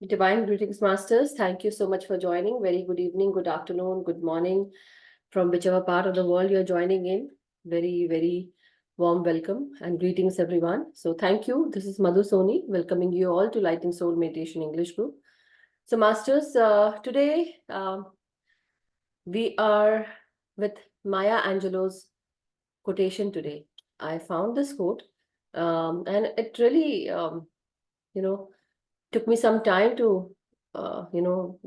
Divine greetings, masters. Thank you so much for joining. Very good evening, good afternoon, good morning, from whichever part of the world you're joining in. Very warm welcome and greetings, everyone. So, thank you. This is Madhu VSoni, welcoming you all to Light and Soul Meditation English Group. So, masters, today we are with Maya Angelou's quotation today. I found this quote, and it really, you know, took me some time to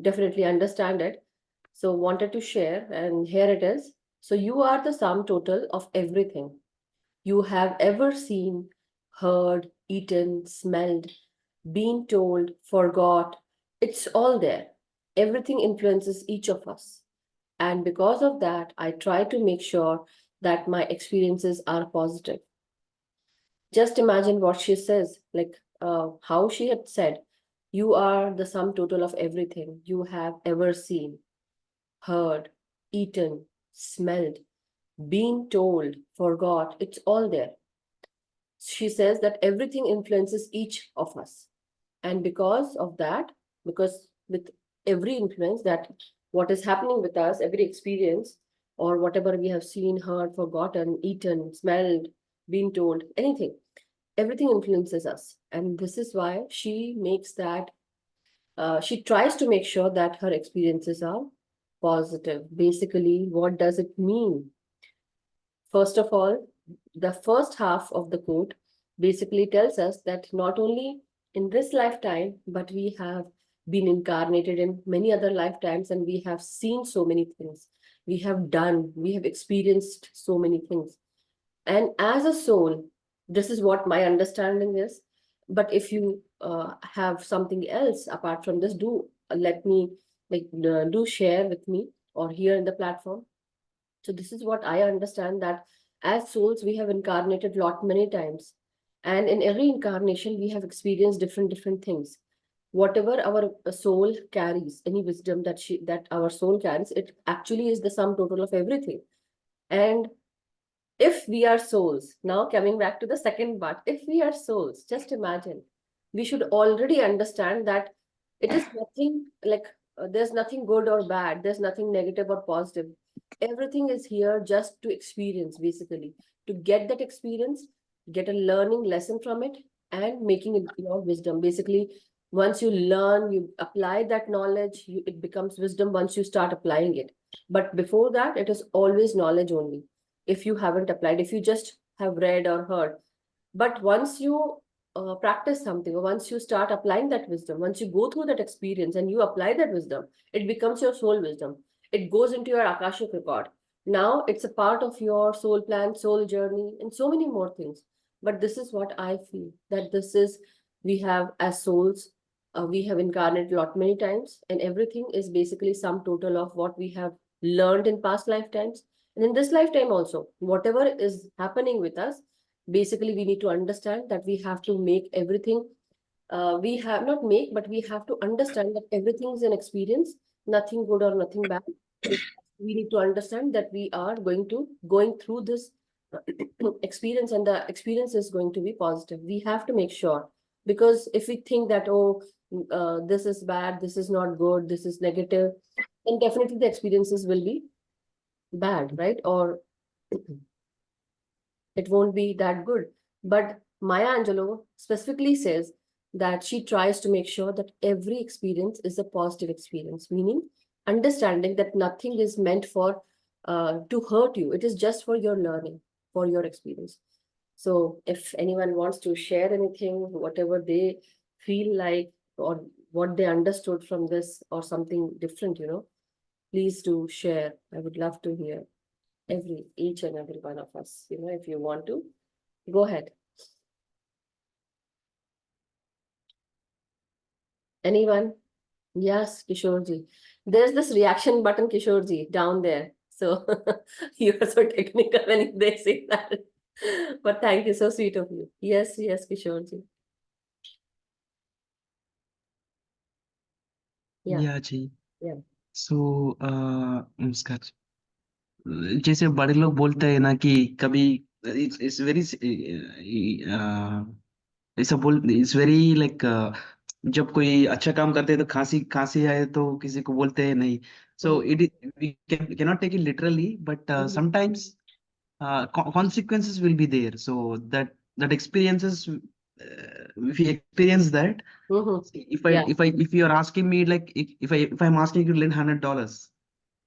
definitely understand it. So wanted to share, and here it is. So you are the sum total of everything you have ever seen, heard, eaten, smelled, been told, forgot. It's all there. Everything influences each of us, and because of that I try to make sure that my experiences are positive. Just imagine what she says, like how she had said, you are the sum total of everything you have ever seen, heard, eaten, smelled, been told, forgot. It's all there. She says that everything influences each of us. And because of that, because with every influence, that what is happening with us, every experience, or whatever we have seen, heard, forgotten, eaten, smelled, been told, anything, everything influences us. And this is why she makes that, she tries to make sure that her experiences are positive. Basically, what does it mean? First of all, the first half of the quote basically tells us that not only in this lifetime, but we have been incarnated in many other lifetimes, and we have seen so many things. We have done, we have experienced so many things. And as a soul, this is what my understanding is. But if you have something else apart from this, do let me, do share with me or here in the platform. So this is what I understand, that as souls, we have incarnated lot many times. And in every incarnation, we have experienced different things. Whatever our soul carries, any wisdom that our soul carries, it actually is the sum total of everything. And if we are souls, now coming back to the second part, if we are souls, just imagine, we should already understand that it is nothing like there's nothing good or bad, there's nothing negative or positive. Everything is here just to experience, basically, to get that experience, get a learning lesson from it, and making it your wisdom. Basically, once you learn, you apply that knowledge, it becomes wisdom once you start applying it. But before that, it is always knowledge only if you haven't applied, if you just have read or heard. But once you practice something, or once you start applying that wisdom, once you go through that experience and you apply that wisdom, it becomes your soul wisdom. It goes into your Akashic record. Now it's a part of your soul plan, soul journey, and so many more things. But this is what I feel, that this is, we have as souls, we have incarnated a lot many times, and everything is basically sum total of what we have learned in past lifetimes. And in this lifetime also, whatever is happening with us, basically we need to understand that we have to make everything, we have not make, but we have to understand that everything is an experience, nothing good or nothing bad. We need to understand that we are going through this experience, and the experience is going to be positive. We have to make sure, because if we think that, oh, this is bad, this is not good, this is negative, then definitely the experiences will be bad, right? Or it won't be that good. But Maya Angelou specifically says that she tries to make sure that every experience is a positive experience, meaning understanding that nothing is meant for to hurt you. It is just for your learning, for your experience. So if anyone wants to share anything, whatever they feel like, or what they understood from this, or something different, please do share. I would love to hear each and every one of us. If you want to, go ahead. Anyone? Yes, Kishorji. There's this reaction button, Kishorji, down there. So you're so technical when they say that. But thank you, so sweet of you. Yes, Kishorji. Yeah, या जी। yeah. सो नमस्कार। जैसे बड़े लोग बोलते हैं ना कि कभी इट्स वेरी ऐसा बोल इट्स वेरी लाइक जब कोई अच्छा काम करते हैं तो खांसी खांसी आए तो किसी को बोलते हैं नहीं. So it is, we cannot take it literally, but sometimes consequences will be there. So that experiences, if you experience that, Yeah, if you are asking me, like if I'm asking you to lend $100,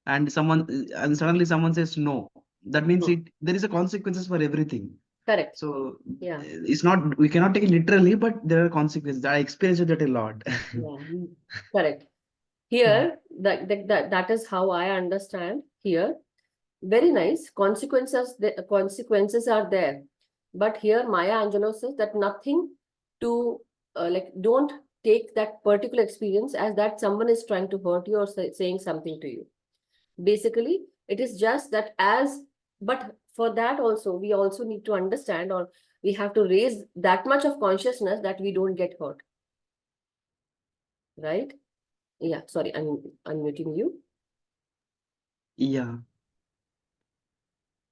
and suddenly someone says no, that means there is a consequences for everything. correct. So Yeah, it's not, we cannot take it literally, but there are consequences. I experienced that a lot. yeah, correct. Here, that is how I understand here. Very nice. Consequences are there. But here Maya Angelou says that nothing to don't take that particular experience as that someone is trying to hurt you or saying something to you. Basically, it is just that but for that also, we also need to understand, or we have to raise that much of consciousness that we don't get hurt. Right? Yeah, sorry, I'm unmuting you. Yeah.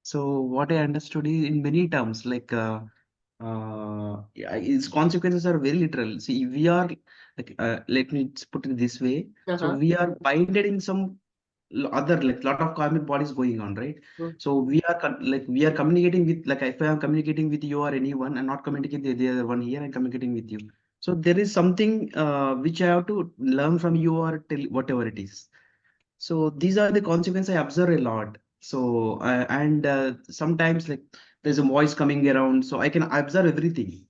So what I understood is in many terms, like yeah, its consequences are very literal. See, we are like, let me put it this way. So Uh-huh. we are binded in some other, like, lot of karmic bodies going on, right? Mm. So we are like we are communicating with, like, if I am communicating with you or anyone, I'm not communicating with the other one here. I'm communicating with you. So there is something which I have to learn from you or tell whatever it is. So these are the consequences I observe a lot. So and sometimes, like, there's a voice coming around, so I can observe everything.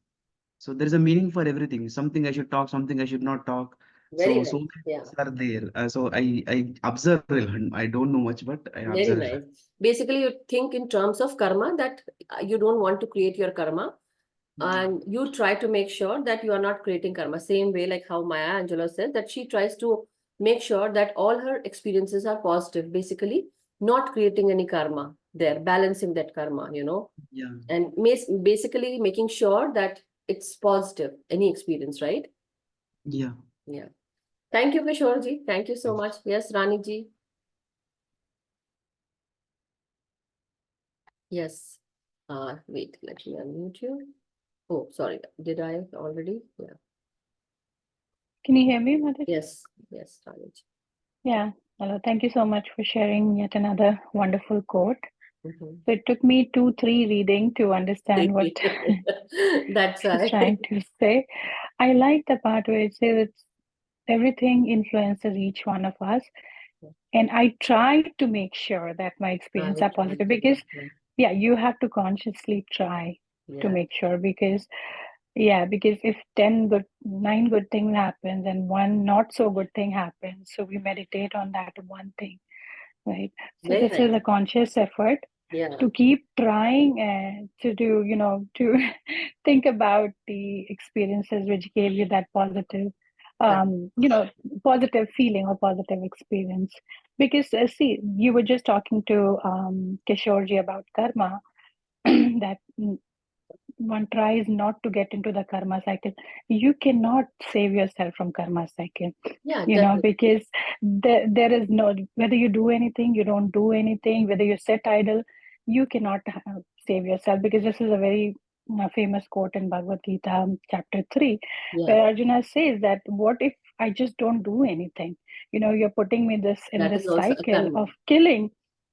So there's a meaning for everything. Something I should talk, something I should not talk. Very So nice. many Yeah. things are there. So I observe a lot. I don't know much, but I Very observe a lot. nice. Basically, you think in terms of karma that you don't want to create your karma, and you try to make sure that you are not creating karma. Same way, like how Maya Angelou said that she tries to make sure that all her experiences are positive, basically, not creating any karma there, balancing that karma, Yeah, and basically making sure that it's positive, any experience, right? yeah. Yeah. Thank you, Kishore. Thank you so Thank you. much. Yes, Rani ji. Yes. Wait, let me unmute you. Oh, sorry. Did I already? Yeah. Can you hear me, Madhu? Yes. Yes, Rani. Yeah. Hello. Thank you so much for sharing yet another wonderful quote. Mhm. So it took me 2, 3 reading to understand what That's she's why. trying to say. I like the part where it says it's everything influences each one of us. And I try to make sure that my experiences are positive because, yeah, you have to consciously try to Yeah. make sure because if 9 good things happens and one not so good thing happens, so we meditate on that one thing, right? So Very this is nice. a conscious effort Yeah. to keep trying to do, to think about the experiences which gave you that positive, Correct. positive feeling or positive experience. Because see, you were just talking to Kishorji about karma, that one tries not to get into the karma cycle. You cannot save yourself from karma cycle, Yeah, definitely. because there is no, whether you do anything, you don't do anything, whether you sit idle, you cannot save yourself, because this is a very famous quote in Bhagavad Gita, chapter 3, Yeah. where Arjuna says that what if I just don't do anything? You're putting me in That this is also a cycle karma. of killing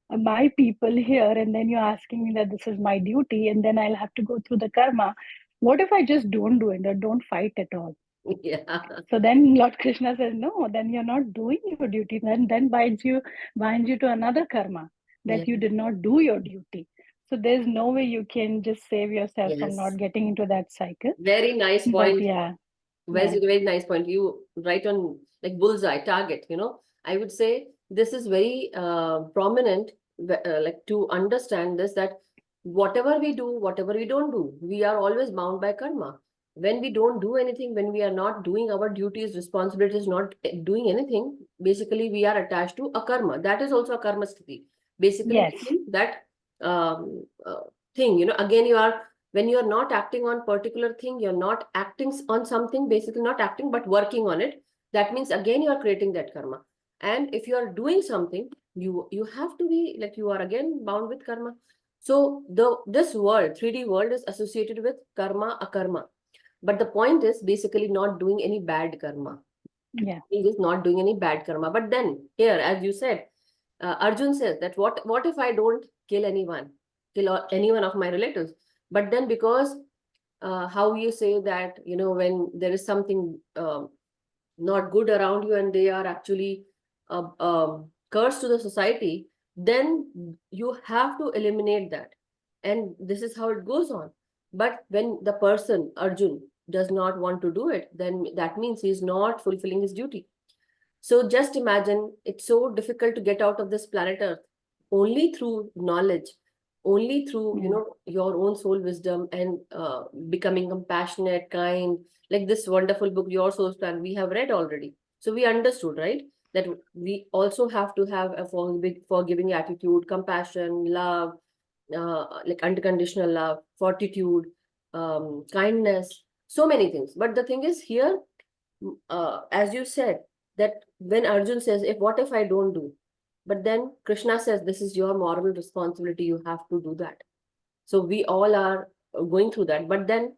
my people here, and then you're asking me that this is my duty, and then I'll have to go through the karma. What if I just don't do it or don't fight at all? Yeah. So then Lord Krishna says, no, then you're not doing your duty. Then binds you to another karma, Yeah. that you did not do your duty. So there's no way you can just save yourself from Yes. not getting into that cycle. Very nice But point. yeah, Very, yeah, very nice point. You right on, like, bullseye target, I would say this is very prominent, like, to understand this, that whatever we do, whatever we don't do, we are always bound by karma. When we don't do anything, when we are not doing our duties, responsibilities, not doing anything, basically we are attached to a karma. That is also a karma sthiti. Basically, yes, that um, uh, thing, again, when you are not acting on particular thing, you're not acting on something, basically not acting but working on it. That means again you are creating that karma. And if you are doing something, you have to be like, you are again bound with karma. So this world, 3D world, is associated with karma, akarma. But the point is basically not doing any bad karma. Yeah. He is not doing any bad karma. But then here, as you said, Arjun says that what if I don't kill anyone, any one of my relatives? But then because how you say that, when there is something not good around you and they are actually curse to the society, then you have to eliminate that. And this is how it goes on. But when the person, Arjun, does not want to do it, then that means he's not fulfilling his duty. So just imagine, it's so difficult to get out of this planet Earth only through knowledge, only through, your own soul wisdom and becoming compassionate, kind, like this wonderful book, Your Soul's Plan, we have read already. So we understood, right? That we also have to have a forgiving attitude, compassion, love, like unconditional love, fortitude, kindness, so many things. But the thing is here, as you said, that when Arjun says, what if I don't do? But then Krishna says, this is your moral responsibility. You have to do that. So we all are going through that. But then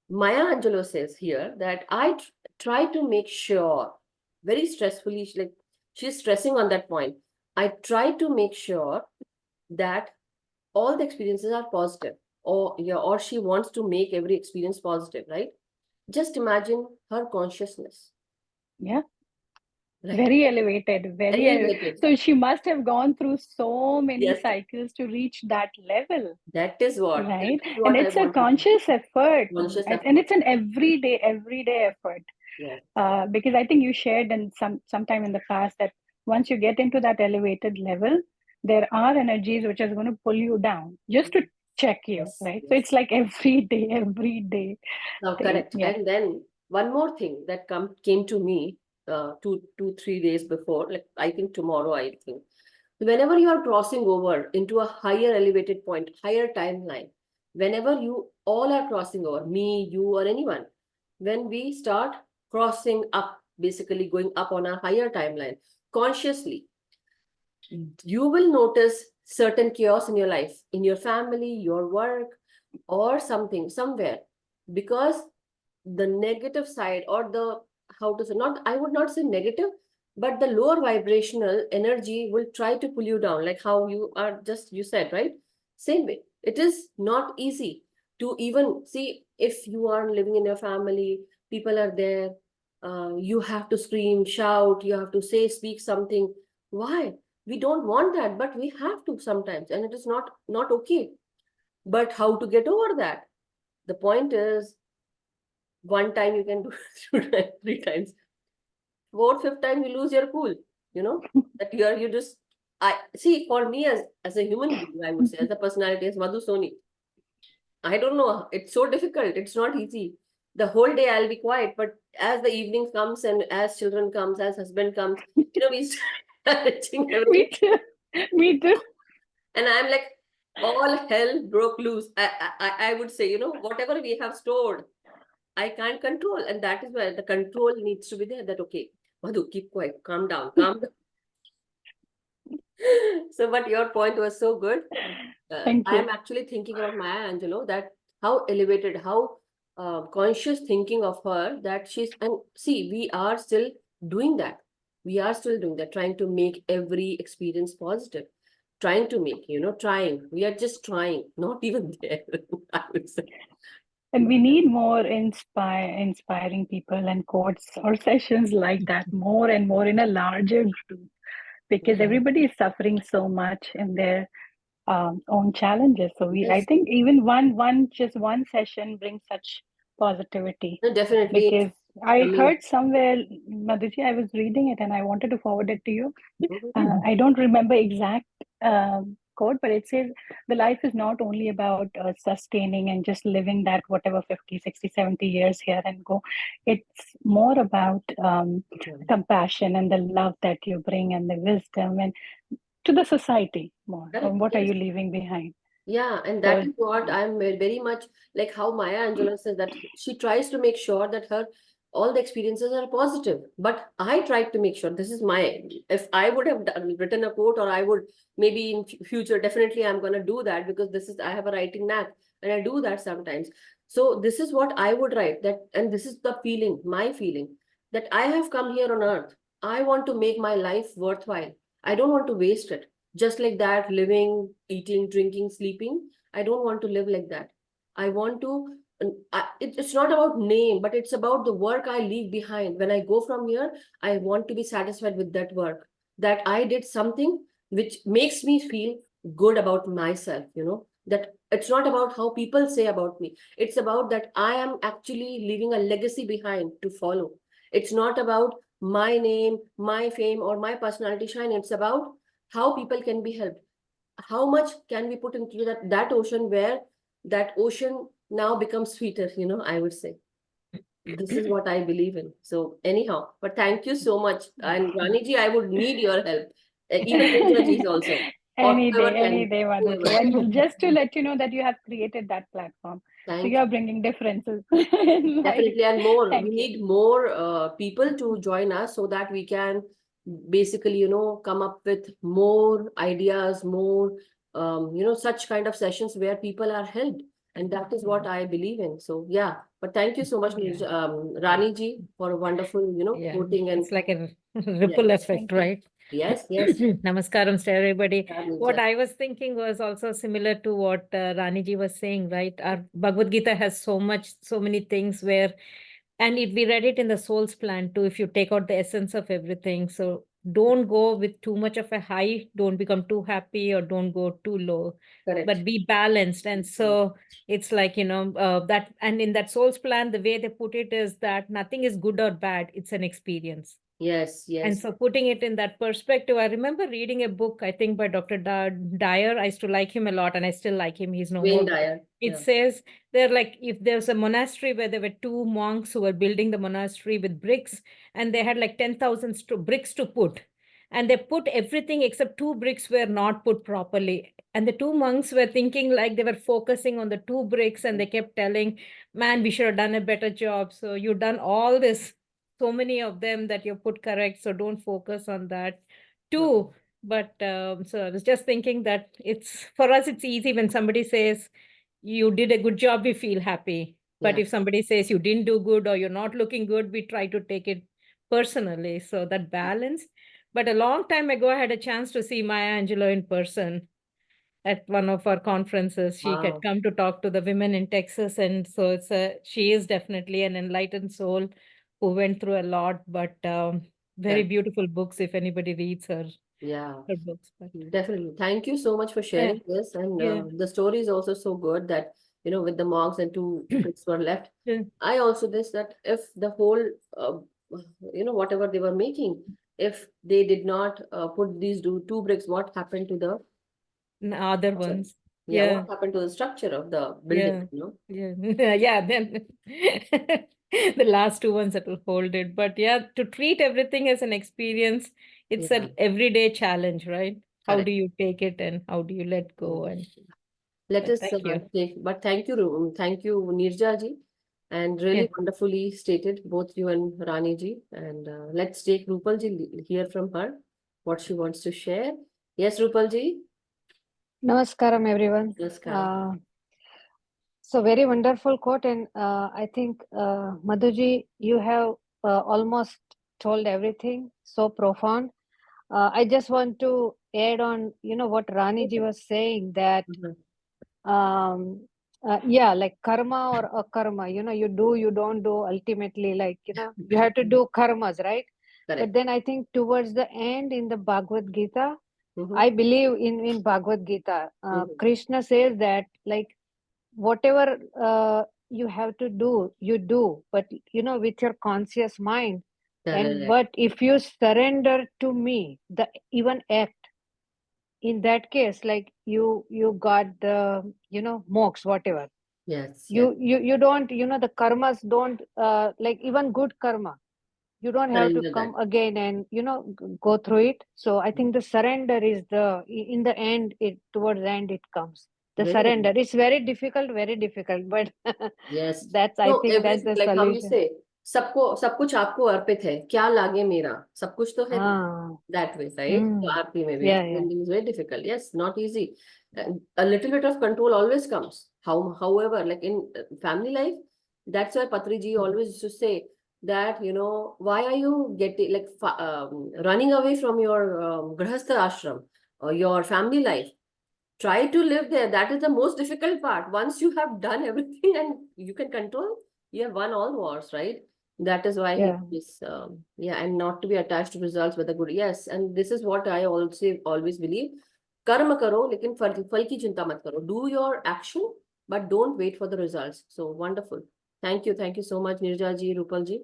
Maya Angelou says here that I try to make sure, very stressfully, she's stressing on that point. I try to make sure that all the experiences are positive, or she wants to make every experience positive, right? Just imagine her consciousness. Yeah. Right. Very elevated, very Elevated. So she must have gone through so many Yes. cycles to reach that level. That is what. Right. That is what And I it's a want to say. conscious effort. Conscious And effort. it's an everyday effort. Yes. Because I think you shared in sometime in the past that once you get into that elevated level, there are energies which are going to pull you down just to check you, Yes. right? Yes. So it's like every day Now, thing. correct. Yeah. And then one more thing that came to me 3 days before, like I think tomorrow, I think. Whenever you are crossing over into a higher elevated point, higher timeline, whenever you all are crossing over, me, you, or anyone, when we start crossing up, basically going up on a higher timeline, consciously, you will notice certain chaos in your life, in your family, your work, or something, somewhere, because the negative side, or the, how to say, not, I would not say negative, but the lower vibrational energy will try to pull you down, like how you said, right? Same way. It is not easy to even see, if you are living in your family, people are there, you have to scream, shout, you have to speak something. Why? We don't want that, but we have to sometimes, and it is not okay. But how to get over that? The point is, one time you can do it 2 times, 3 times. Fourth, fifth time you lose your cool. That you just, I see, for me as a human being, I would say, as a personality, as Madhu VSoni, I don't know. It's so difficult. It's not easy. The whole day I'll be quiet, but as the evening comes and as children comes, as husband comes, we start reaching Me everything. too. Me too. And I'm like, all hell broke loose. I would say, whatever we have stored, I can't control. And that is where the control needs to be there. That, okay, Madhu, keep quiet, calm down, calm down. So, but your point was so good. Thank I you. am actually thinking about Maya Angelou, that how elevated, how conscious thinking of her, that and see, we are still doing that. We are still doing that, trying to make every experience positive, trying to make, trying. We are just trying, not even there, I would say. And we need more inspiring people and quotes or sessions like that, more and more in a larger group, because everybody is suffering so much in their own challenges. So I Yes, think even one session brings such positivity. no, definitely. Because I I mean, heard somewhere, Madhuji, I was reading it and I wanted to forward it to you. mhm. I don't remember exact quote, but it says the life is not only about sustaining and just living that whatever 50, 60, 70 years here and go. It's more about compassion and the love that you bring and the wisdom and to the society more. Correct. And what are Yes. you leaving behind? Yeah, and that So, is what I'm very much like, how Maya Angelou says that she tries to make sure that her all the experiences are positive. But I tried to make sure, this is my, if I would have written a quote, or I would maybe in future, definitely I'm going to do that, because this is, I have a writing knack and I do that sometimes. So this is what I would write, that, and this is the feeling, my feeling, that I have come here on earth. I want to make my life worthwhile. I don't want to waste it. Just like that, living, eating, drinking, sleeping. I don't want to live like that. I want to, it's not about name, but it's about the work I leave behind. When I go from here, I want to be satisfied with that work, that I did something which makes me feel good about myself, that it's not about how people say about me. It's about that I am actually leaving a legacy behind to follow. It's not about my name, my fame, or my personality shine. It's about how people can be helped. How much can we put into that ocean, where that ocean now becomes sweeter, I would say. This is what I believe in. So anyhow, but thank you so much. And Rani ji, I would need your help. Even Ninja ji is also. Any Whatever day, can, Madhuji. whoever. And just to let you know that you have created that platform. So Thank you you. are bringing differences in life. Definitely, and more. We Thank you. need more people to join us so that we can basically, come up with more ideas, more, such kind of sessions where people are helped. And that is what I believe in. So, yeah. But thank you so much, Rani ji, for a wonderful, Yeah, quoting. And it's like a yeah, ripple effect, Thank you. right? yes, yes. Namaskaram to everybody. What Ninja. I was thinking was also similar to what Rani ji was saying, right? Our Bhagavad Gita has so many things where, and we read it in the Soul's Plan too, if you take out the essence of everything. So don't go with too much of a high, don't become too happy, or don't go too low, Correct. but be balanced. And so it's like, that, and in that Soul's Plan, the way they put it is that nothing is good or bad, it's an experience. Yes, And yes. so putting it in that perspective, I remember reading a book, I think by Dr. Dyer. I used to like him a lot, and I still like him. He's no Wayne more. Dyer. It Yeah. says they're like, if there's a monastery where there were two monks who were building the monastery with bricks, and they had like 10,000 bricks to put. And they put everything except two bricks were not put properly. And the two monks were thinking like they were focusing on the two bricks, and they kept telling, man, we should have done a better job. So you've done all this, so many of them that you put correct. So don't focus on that too. But so I was just thinking that it's, for us, it's easy when somebody says, you did a good job, we feel happy. But Yeah. if somebody says you didn't do good or you're not looking good, we try to take it personally. So that balance. But a long time ago, I had a chance to see Maya Angelou in person at one of our conferences. She had Wow. come to talk to the women in Texas. And so she is definitely an enlightened soul who went through a lot, but very Correct. beautiful books if anybody reads Yeah. her books. But Definitely. Thank you so much for sharing this. And yeah, the story is also so good that, with the monks and two bricks were left. yeah. I also this that if the whole, whatever they were making, if they did not put these two bricks, what happened to the Other structure? ones. Yeah, Yeah, what happened to the structure of the yeah, building? yeah, yeah. Then the last two ones that will hold it. But yeah, to treat everything as an experience, it's Yeah, an everyday challenge, right? How do correct. you take it and how do you let Yeah. go? And Let but us thank you. take, but thank you, Nirja ji, and really Yeah. wonderfully stated, both you and Rani ji. And let's take Rupal ji, hear from her what she wants to share. Yes, Rupal ji. Namaskaram, everyone. Namaskaram. So very wonderful quote, and I think Madhuji, you have almost told everything. So profound. I just want to add on, what Rani ji was saying, that Mhm. yeah, like karma or akarma, you do, you don't do, ultimately, like, you have to do karmas, right? But Correct. then I think towards the end in the Bhagavad Gita, Mhm. I believe in Bhagavad Gita, Mhm. Krishna says that, like, whatever you have to do, you do, but with your conscious mind. And Correct. but if you surrender to me, the even act, in that case, like, you got the moksha, whatever. Yes, yes. You don't, the karmas don't, like, even good karma, you don't have to Surrender come that. again and go through it. So I think the surrender is in the end, it towards the end it comes, the Very well. surrender. It's very difficult, but Yes. that's, I No, think that's everything, the like how you solution. say, सबको सब कुछ आपको अर्पित है, क्या लागे मेरा, सब कुछ तो है, Ah, that way, right? So aarti mein bhi yeah, surrendering is very difficult. Yes, not easy. And a little bit of control always comes. However, like in family life, that's why Patriji always used to say that, why are you getting like running away from your grahastha ashram or your family life? Try to live there. That is the most difficult part. Once you have done everything and you can control, you have won all wars, right? That is why he Yeah. is, and not to be attached to results with a good. Yes, and this is what I also always believe. Karma karo, lekin fal ki chinta mat karo. Do your action, but don't wait for the results. So wonderful. Thank you. Thank you so much, Nirja ji, Rupal ji.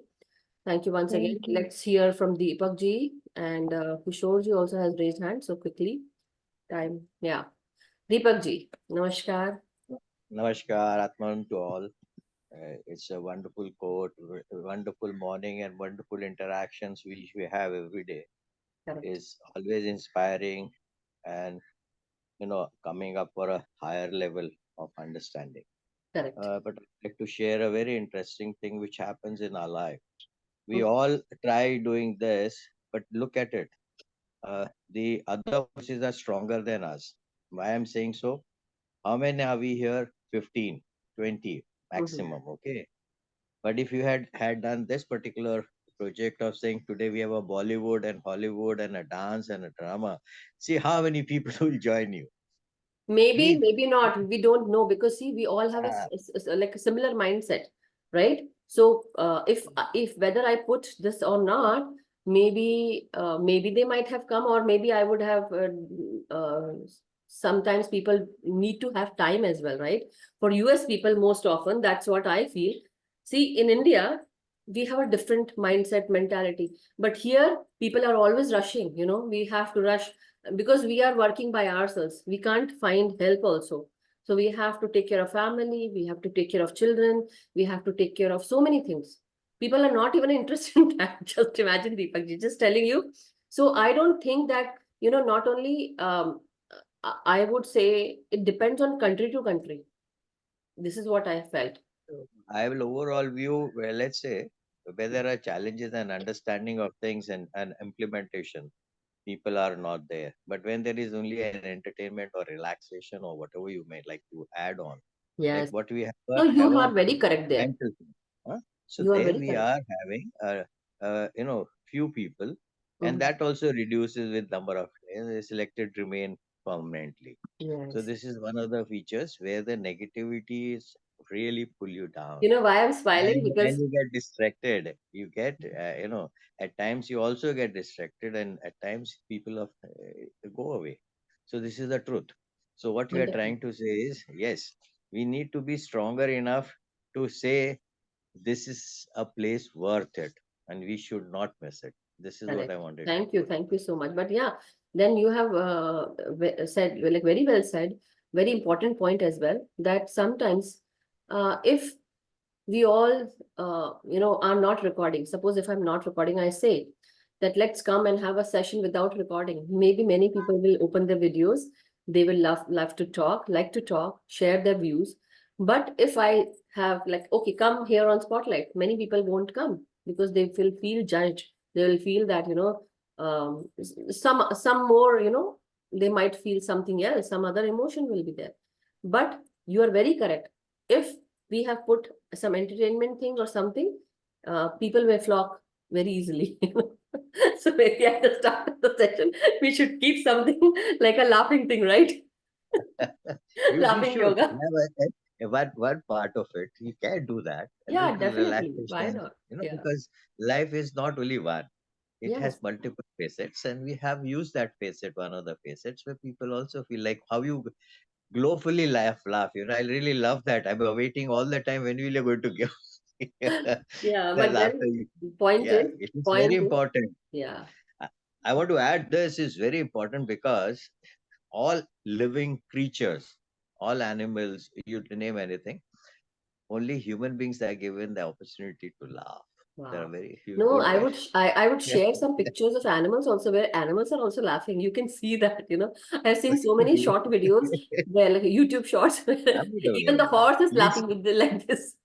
Thank you once again. Thank you. Let's hear from Deepak ji, and Kishore ji also has raised hand. So quickly, time. Yeah. Deepak ji, namaskar. Namaskar, Atman to all. It's a wonderful quote, wonderful morning, and wonderful interactions which we have every day. Correct. Is always inspiring and coming up for a higher level of understanding. Correct. But I'd like to share a very interesting thing which happens in our life. We all try doing this, but look at it. The other forces are stronger than us. Why I'm saying so? How many are we here? 15, 20 maximum, okay? But if you had done this particular project of saying today we have a Bollywood and Hollywood and a dance and a drama, see how many people will join you. Maybe, See, maybe not. We don't know because see, we all have ah, like a similar mindset, right? So if whether I put this or not, maybe they might have come, or maybe I would have. Sometimes people need to have time as well, right? For US people, most often, that's what I feel. See, in India, we have a different mindset mentality, but here people are always rushing. We have to rush because we are working by ourselves. We can't find help also. So we have to take care of family, we have to take care of children, we have to take care of so many things. People are not even interested in that. Just imagine, Deepak ji, just telling you. So I don't think that, not only, I would say it depends on country to country. This is what I felt. I will overall view, well, let's say, where there are challenges and understanding of things and implementation, people are not there. But when there is only an entertainment or relaxation or whatever you may like to add on, like Yes. what we No, have you a are very correct there. mental thing. Huh? So You are there very we correct. are having few people, and Mhm. that also reduces with number of selected remain permanently. So Yes. this is one of the features where the negativity is really pull you down. You know why I'm smiling? And Because you get distracted. You get at times you also get distracted, and at times people go away. So this is the truth. So what we are wonderful. trying to say is, yes, we need to be stronger enough to say this is a place worth it and we should not miss it. This is what Correct. I wanted to put. Thank you so much. But yeah, then you have said, like, very well said, very important point as well, that sometimes if we all are not recording, suppose if I'm not recording, I say that let's come and have a session without recording. Maybe many people will open their videos, they will love to talk, like to talk, share their views. But if I have like, okay, come here on Spotlight, many people won't come because they will feel judged. They will feel that, some more, they might feel something else, some other emotion will be there. But you are very correct. If we have put some entertainment thing or something, people may flock very easily. So maybe at the start of the session, we should keep something like a laughing thing, right? We Laughing should yoga. have one part of it. You can do that. A Yeah, little definitely. Why relaxation, not? Yeah. because life is not only one. It has Yes. multiple facets, and we have used that facet, one of the facets, where people also feel like how you glowfully laugh. I really love that. I'm waiting all the time when we are going to give Yeah, the but then laughter. point Yeah, is, it is very point is, important. yeah. I I want to add this is very important because all living creatures, all animals, you name anything, only human beings are given the opportunity to laugh. There are Wow. very few. No, You know, I would share some pictures of animals also where animals are also laughing. You can see that, I've seen so many short videos where like YouTube shorts where even the Absolutely. horse is Please. laughing with like this.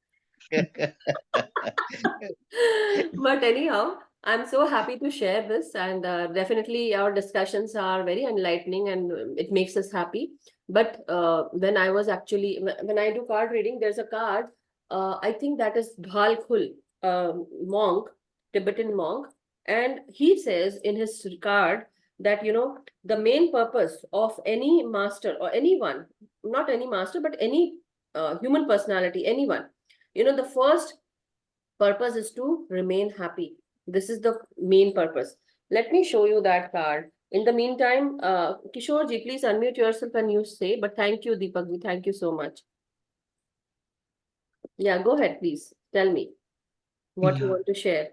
But anyhow, I'm so happy to share this, and definitely our discussions are very enlightening, and it makes us happy. But when I was actually, when I do card reading, there's a card, I think that is Dhalkhul, monk, Tibetan monk. And he says in his card that, the main purpose of any master or anyone, not any master, but any human personality, anyone, the first purpose is to remain happy. This is the main purpose. Let me show you that card. In the meantime, Kishore ji, please unmute yourself and you say, but thank you, Deepak ji. Thank you so much. Yeah, go ahead, please. Tell me what you Yeah. want to share.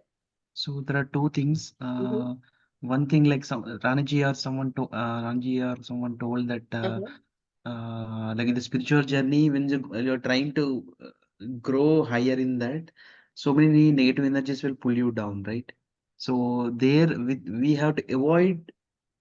So there are two things. Mhm. One thing, like Ranji or someone told that like in the spiritual journey, when you're trying to grow higher in that, so many negative energies will pull you down, right? So there we have to avoid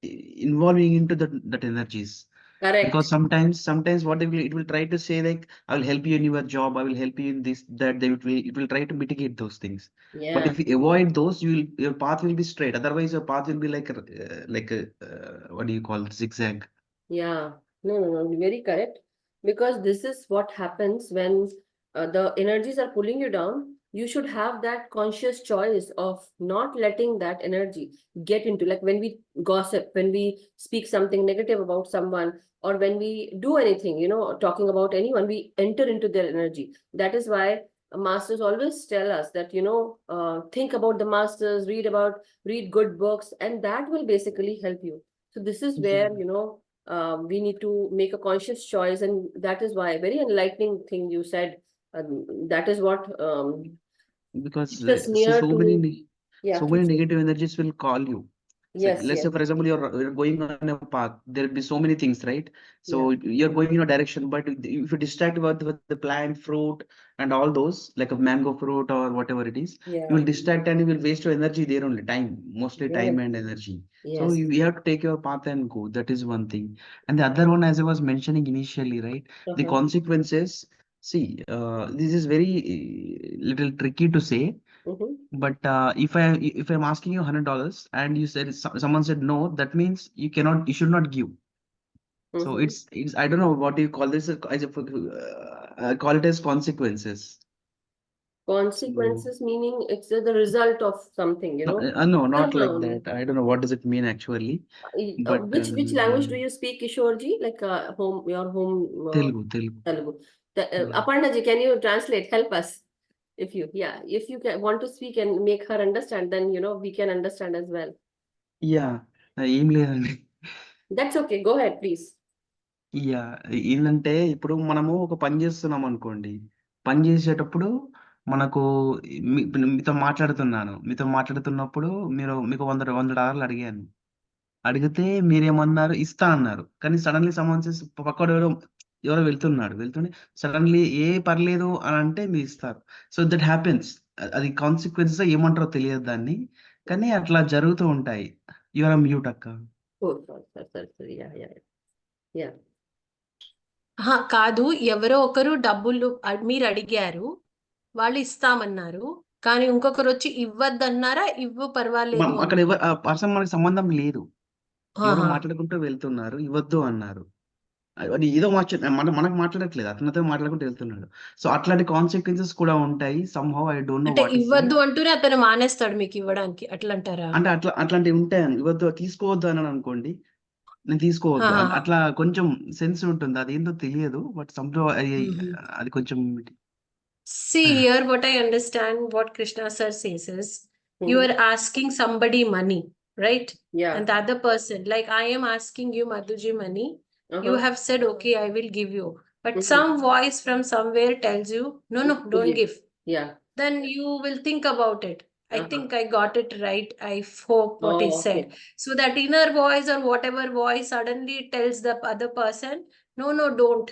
involving into that energies, because Correct. sometimes what it will try to say, like, I will help you in your job, I will help you in this, that, it will try to mitigate those things. But Yeah. if you avoid those, your path will be straight. Otherwise, your path will be like a what do you call it? Zigzag. Yeah, no, very correct. Because this is what happens when the energies are pulling you down. You should have that conscious choice of not letting that energy get into, like when we gossip, when we speak something negative about someone, or when we do anything, talking about anyone, we enter into their energy. That is why masters always tell us that, think about the masters, read good books, and that will basically help you. So this is Yeah. where, we need to make a conscious choice, and that is why very enlightening thing you said. That is what Because keeps us see, near to, yeah, so many keeps us. negative energies will call you. So Yes, let's yes, say, for example, you're going on a path, there'll be so many things, right? yeah, So you're going in a direction, but if you distract with the plant, fruit, and all those, like a mango fruit or whatever it is, you yeah, will distract and you will waste your energy there only, time, mostly yes, time and energy. So yes. you have to take your path and go. That is one thing. And the other one, as I was mentioning initially, right? The Uh-huh. consequences. See, this is very little tricky to say, Mm-hmm. but if I'm asking you $100 and you said someone said no, that means you should not give. So Mm-hmm. it's I don't know what do you call this, I call it as consequences. So Consequences meaning it's the result of something, no, no, not like that. I don't know what does it mean actually, but Which language do you speak, Kishore ji? Like your home Telugu. Telugu. Yeah. Aparna ji, can you translate? Help us. If you want to speak and make her understand, then we can understand as well. Yeah. ఏం లేదండి. That's okay. Go ahead, please. Yeah ఏంటంటే ఇప్పుడు మనము ఒక పని చేస్తున్నాం అనుకోండి. పని చేసేటప్పుడు మనకు మీతో మాట్లాడుతున్నప్పుడు మీకు $100 అడిగాను. అడిగితే మీరేమన్నారు? ఇస్తా అన్నారు. కానీ సడెన్‌లీ సమ్‌వన్ సేస్, పక్కోడు ఎవరో వెళ్తుంటే సడెన్‌లీ పర్లేదు అని అంటే మీరిస్తారు. So that happens. అది కాన్సిక్వెన్సెసో ఏమంటారో తెలియదు దాన్ని. కానీ అట్లా జరుగుతూ ఉంటాయి. యూ ఆర్ మ్యూట్ అక్క. Oh, sorry. Yeah. కాదు, ఎవరో ఒకరు డబ్బులు మీరు అడిగారు, వాళ్ళు ఇస్తామన్నారు, కానీ ఇంకొకరు వచ్చి ఇవ్వద్దన్నారా? పర్వాలేదు అక్కడ ఆ పర్సన్ మనకి సంబంధం లేదు. ఎవరో ఆహా. మాట్లాడుకుంటూ వెళ్తున్నారు. ఇవ్వద్దు అన్నారు. అది ఏదో మనకు మాట్లాడట్లేదు. అతనితో మాట్లాడుకుంటూ వెళ్తున్నాడు. సో అట్లాంటి కాన్సిక్వెన్సెస్ కూడా ఉంటాయి. సమ్‌హౌ ఐ డోంట్ నో అంటే వాట్ టు సే. ఇవ్వద్దు అంటూనే అతను మానేస్తాడు మీకు ఇవ్వడానికి, అట్లా అంటారా? అంటే అట్లాంటివి ఉంటాయి. ఇవ్వద్దు, తీసుకోవద్దు అన్నాను అనుకోండి, నేను తీసుకోవద్దు. ఆహా. అట్లా కొంచెం సెన్స్ ఉంటుంది. అదేందో తెలియదు. బట్ సంహౌ మ్మ్. అది కొంచెం See here, what I understand, what Krishna sir says is, you Mm-hmm. are asking somebody money, right? Yeah. And the other person, like I am asking you, Madhuji, money. You Uh-huh. have said, okay, I will give you. But Mm-hmm. some voice from somewhere tells you, no, Not to don't give. give. Yeah. Then you will think about it. I Uh-huh. think I got it right. I hope what he Oh, said. okay. So that inner voice or whatever voice suddenly tells the other person, no, don't.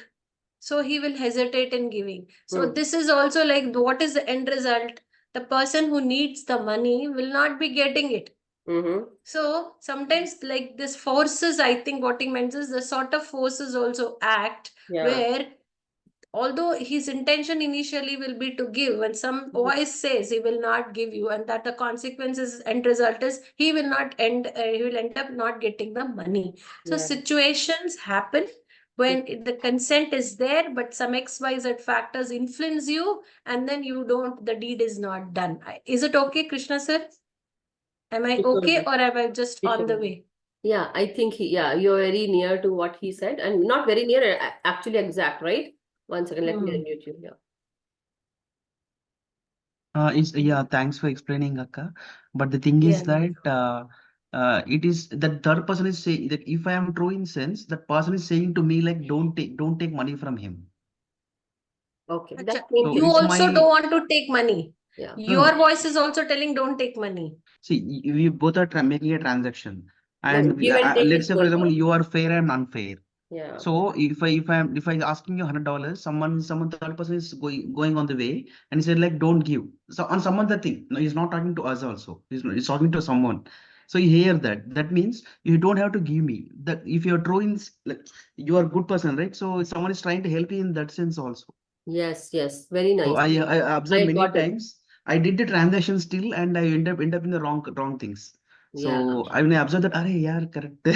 So he will hesitate in giving. So Mm. this is also like, what is the end result? The person who needs the money will not be getting it. Mm-hmm. So sometimes like this forces, I think what he means is the sort of forces also act Yeah. where although his intention initially will be to give, when some voice says he will not give you, and that the consequences end result is he will end up not getting the money. So Yeah. situations happen, when the consent is there, but some XYZ factors influence you, and then the deed is not done. Is it okay, Krishna sir? Am I okay, or am I just on the way? Yeah, I think you're very near to what he said, and not very near, actually exact, right? 1 second, let me unmute you here. Thanks for explaining, Akka. But the thing is that it is that third person is saying that if I am true in sense, that person is saying to me like don't take money from him. Okay, Acha, that means you it's also my- don't want to take money. yeah. Your No. voice is also telling don't take money. See, we both are making a transaction, and give and take let's is say, for going example, on. you are fair and unfair. Yeah. So if I asking you $100, someone third person is going on the way and he said like don't give. So on some other thing, no, he's not talking to us also. He's talking to someone. So you hear that. That means you don't have to give me. That if you're true in like you are a good person, right? So someone is trying to help you in that sense also. Yes, very So nice. I observed I many got it. times. I did the transaction still, and I end up in the wrong things. Yeah. So I observed that, correct. So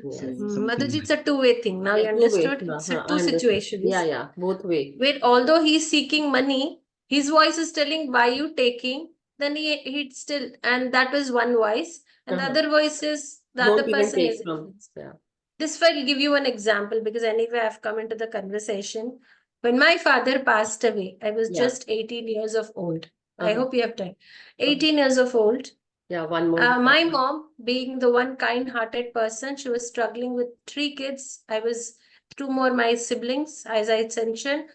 Yes. something. Madhuji, it's a two-way thing. Now you Yeah, two-way. understood? It's I two understood. situations. Yeah, both way. Where although he's seeking money, his voice is telling why you taking, then he'd still, and that was one voice. And the other voice is the Don't other even person take is from. influenced. Yeah. This will give you an example, because anyway, I've come into the conversation. When my father passed away, I was just 18 years of old. I hope you have time. 18 years of old. Yeah, one more. My mom, being the one kind-hearted person, she was struggling with 3 kids. I was 2 more my siblings, as I mentioned.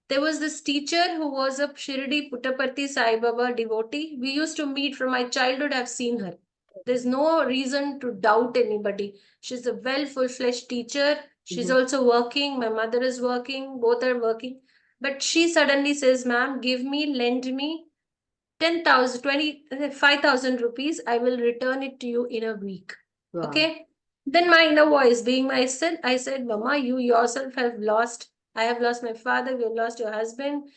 There was this teacher who was a Shirdi Puttaparthi Sai Baba devotee. We used to meet from my childhood. I've seen her. There's no reason to doubt anybody. She's a well full-fledged teacher. She's also working. My mother is working. Both are working. But she suddenly says, ma'am, lend me 10,000, 25,000 rupees. I will return it to you in a week. Wow. Okay. Then my inner voice, being myself, I said, Mama, you yourself have lost. I have lost my father. You have lost your husband.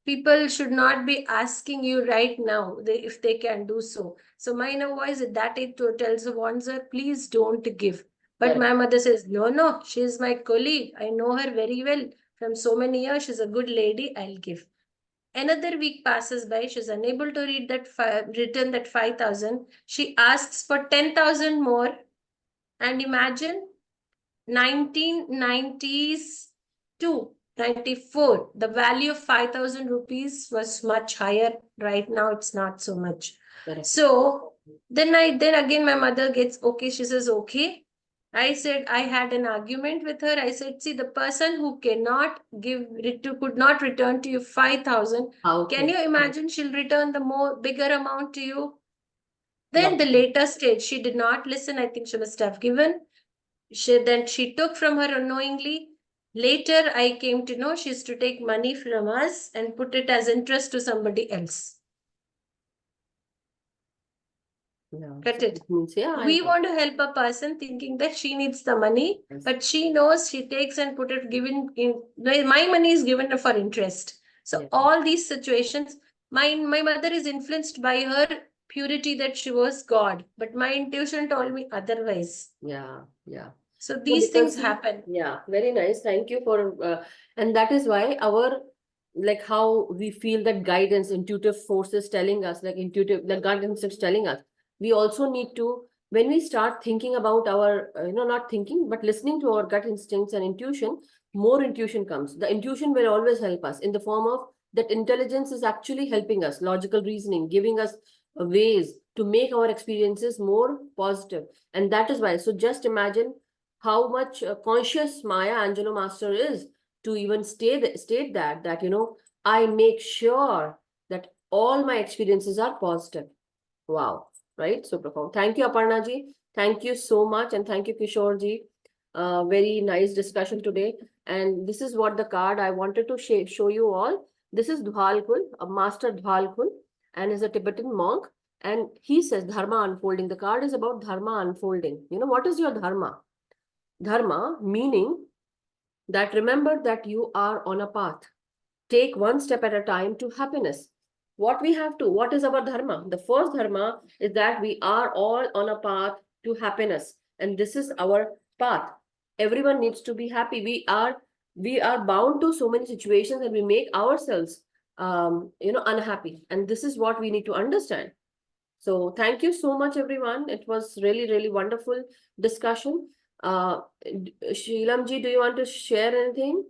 People should not be asking you right now if they can do so. So my inner voice at that age tells her, please don't give. But my mother says, no, she's my colleague. I know her very well from so many years. She's a good lady. I'll give. Another week passes by. She's unable to return that 5,000. She asks for 10,000 more. And imagine 1992, 94, the value of 5,000 rupees was much higher. Right now, it's not so much. Correct. So then again, my mother gets okay. She says, okay. I said, I had an argument with her. I said, see, the person who cannot could not return to you 5,000. Can you imagine she'll return the bigger amount to you? Then the later stage, she did not listen. I think she must have given. She took from her unknowingly. Later, I came to know she used to take money from us and put it as interest to somebody else. Got it? We want to help a person thinking that she needs the money, but she knows she takes and my money is given for interest. So all these situations, my mother is influenced by her purity that she was God, but my intuition told me otherwise. Yeah. So these things happen. Yeah, very nice. Thank you for, and that is why like how we feel that guidance, intuitive forces telling us, like the guidance is telling us. We also need to, when we start thinking about our, not thinking, but listening to our gut instincts and intuition, more intuition comes. The intuition will always help us in the form of that intelligence is actually helping us, logical reasoning, giving us ways to make our experiences more positive. And that is why, so just imagine how much conscious Maya Angelou master is to even state that, I make sure that all my experiences are positive. Wow. Right? So profound. Thank you, Aparna ji. Thank you so much. And thank you, Kishore ji. Very nice discussion today. And this is what the card I wanted to show you all. This is Dwalkul, a master Dwalkul, and is a Tibetan monk. And he says Dharma unfolding. The card is about Dharma unfolding. What is your Dharma? Dharma meaning that remember that you are on a path. Take one step at a time to happiness. What is our dharma? The first dharma is that we are all on a path to happiness. And this is our path. Everyone needs to be happy. We are bound to so many situations and we make ourselves unhappy. And this is what we need to understand. So thank you so much, everyone. It was really, really wonderful discussion. Sheelamji, do you want to share anything?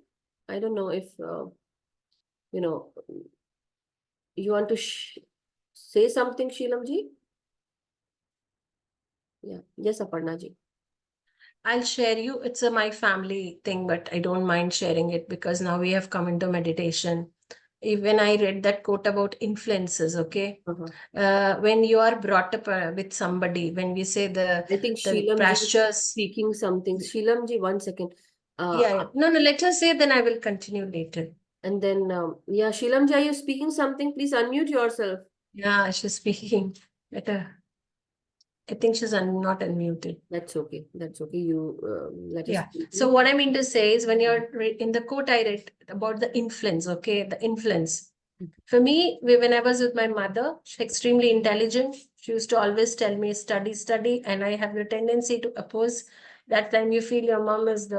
I don't know if, you want to say something, Sheelamji? Yeah. Yes, Aparnaji. I'll share you. It's a my family thing, but I don't mind sharing it because now we have come into meditation. Even I read that quote about influences, okay? When you are brought up with somebody, when we say I think the Sheelamji is pastures. speaking something. Sheelamji, 1 second. Yeah. No, let her say, then I will continue later. And then, yeah, Sheelamji, are you speaking something? Please unmute yourself. Yeah, she's speaking. Let her. I think she's not unmuted. That's okay. That's okay. You let us. Yeah. So what I mean to say is when you're in the quote I read about the influence, okay, the influence. For me, when I was with my mother, she's extremely intelligent. She used to always tell me, study, study. And I have the tendency to oppose. That time you feel your mom is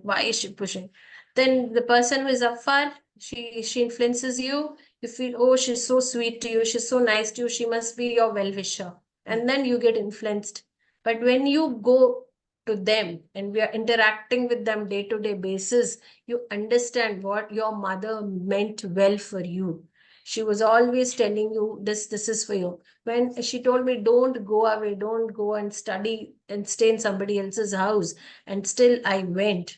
why is she pushing? Then the person who is afar, she influences you. You feel, oh, she's so sweet to you. She's so nice to you. She must be your well-wisher. And then you get influenced. But when you go to them and we are interacting with them day-to-day basis, you understand what your mother meant well for you. She was always telling you this is for you. When she told me, don't go away, don't go and study and stay in somebody else's house, and still I went.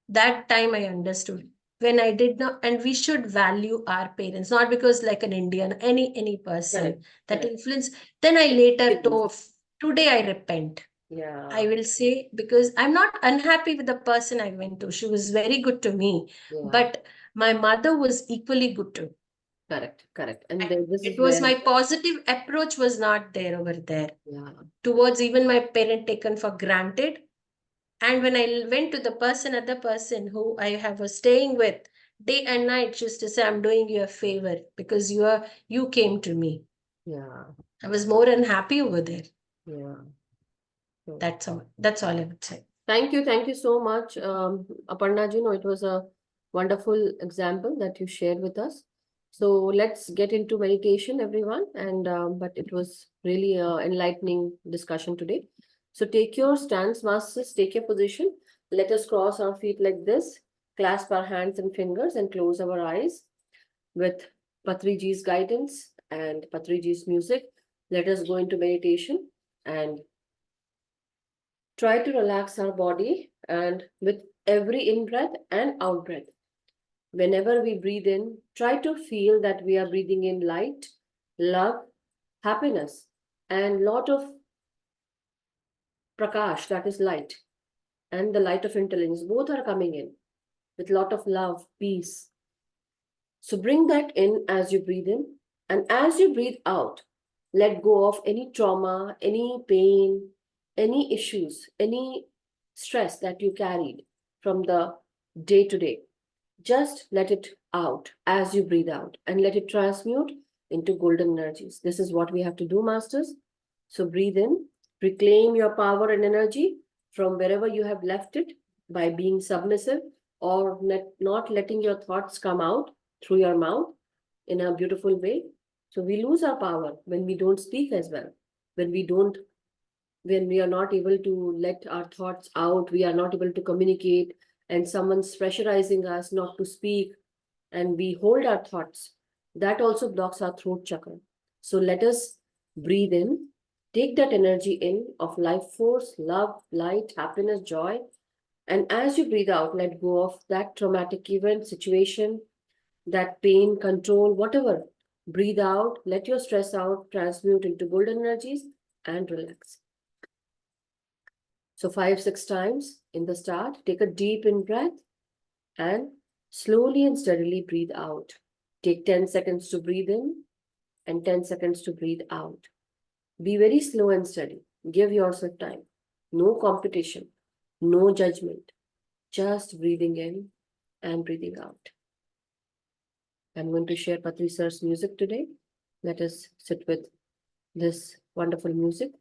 That time I understood. When I did not, and we should value our parents, not because like an Indian, any person Correct. that Correct. influence. Then I later told, today I repent. Yeah. I will say, because I'm not unhappy with the person I went to. She was very good to me, but my mother was equally good to me. Correct, correct. And then this It is was where, my positive approach was not there over there yeah, towards even my parent taken for granted. And when I went to the other person who I was staying with, day and night, just to say, I'm doing you a favor because you came to me. yeah, I was more unhappy over there. yeah. So, That's all I would say. thank you so much, Aparna ji. No, it was a wonderful example that you shared with us. So let's get into meditation, everyone. And but it was really enlightening discussion today. So take your stance, masters. Take your position. Let us cross our feet like this, clasp our hands and fingers, and close our eyes with Patriji's guidance and Patriji's music. Let us go into meditation and try to relax our body, and with every in-breath and out-breath, whenever we breathe in, try to feel that we are breathing in light, love, happiness, and lot of prakash, that is light, and the light of intelligence. Both are coming in with lot of love, peace. So bring that in as you breathe in, and as you breathe out, let go of any trauma, any pain, any issues, any stress that you carried from the day to day. Just let it out as you breathe out and let it transmute into golden energies. This is what we have to do, masters. So breathe in, reclaim your power and energy from wherever you have left it by being submissive or not letting your thoughts come out through your mouth in a beautiful way. So we lose our power when we don't speak as well, when we are not able to let our thoughts out, we are not able to communicate, and someone's pressurizing us not to speak, and we hold our thoughts. That also blocks our throat chakra. So let us breathe in, take that energy in of life force, love, light, happiness, joy. And as you breathe out, let go of that traumatic event, situation, that pain, control, whatever. Breathe out, let your stress out, transmute into golden energies, and relax. So 5-6 times in the start, take a deep in breath and slowly and steadily breathe out. Take 10 seconds to breathe in and 10 seconds to breathe out. Be very slow and steady. Give yourself time. No competition, no judgment, just breathing in and breathing out. I'm going to share Patri sir's music today. Let us sit with this wonderful music.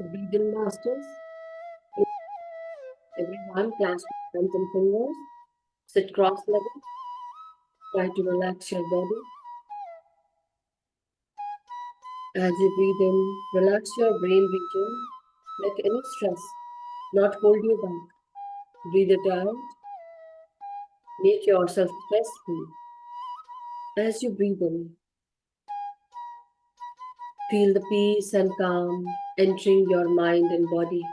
Breathe in, masters. Everyone, clasp your hands and fingers. Sit cross-legged. Try to relax your body. As you breathe in, relax your brain region. Let any stress not hold you back. Breathe it out. Make yourself stress-free. As you breathe in, feel the peace and calm entering your mind and body.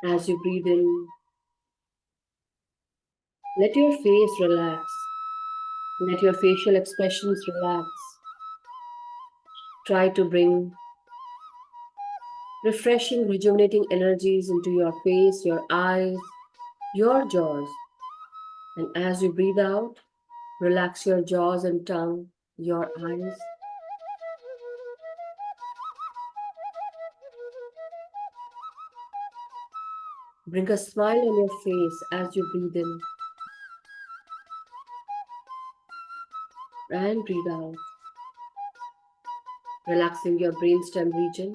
As you breathe in, let your face relax. Let your facial expressions relax. Try to bring refreshing, rejuvenating energies into your face, your eyes, your jaws. And as you breathe out, relax your jaws and tongue, your eyes. Bring a smile on your face as you breathe in. And breathe out. Relaxing your brainstem region,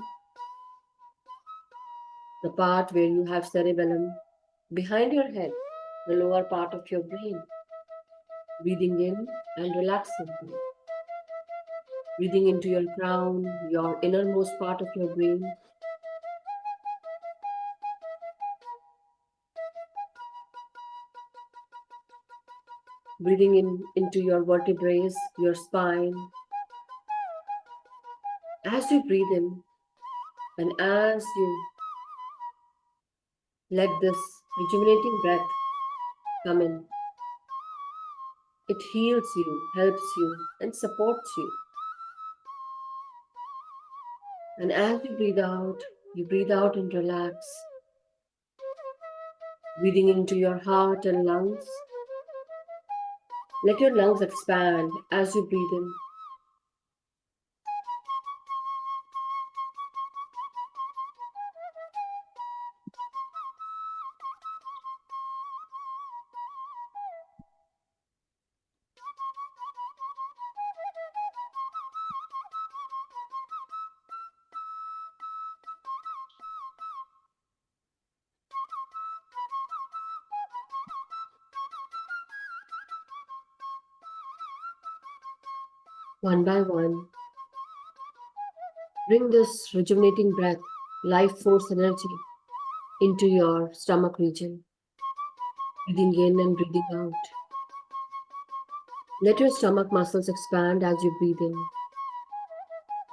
the part where you have cerebellum behind your head, the lower part of your brain. Breathing in and relaxing. Breathing into your crown, your innermost part of your brain. Breathing in into your vertebrae, your spine. As you breathe in and as you let this rejuvenating breath come in, it heals you, helps you, and supports you. And as you breathe out and relax. Breathing into your heart and lungs. Let your lungs expand as you breathe in. One by one, bring this rejuvenating breath, life force energy into your stomach region. Breathing in and breathing out. Let your stomach muscles expand as you breathe in.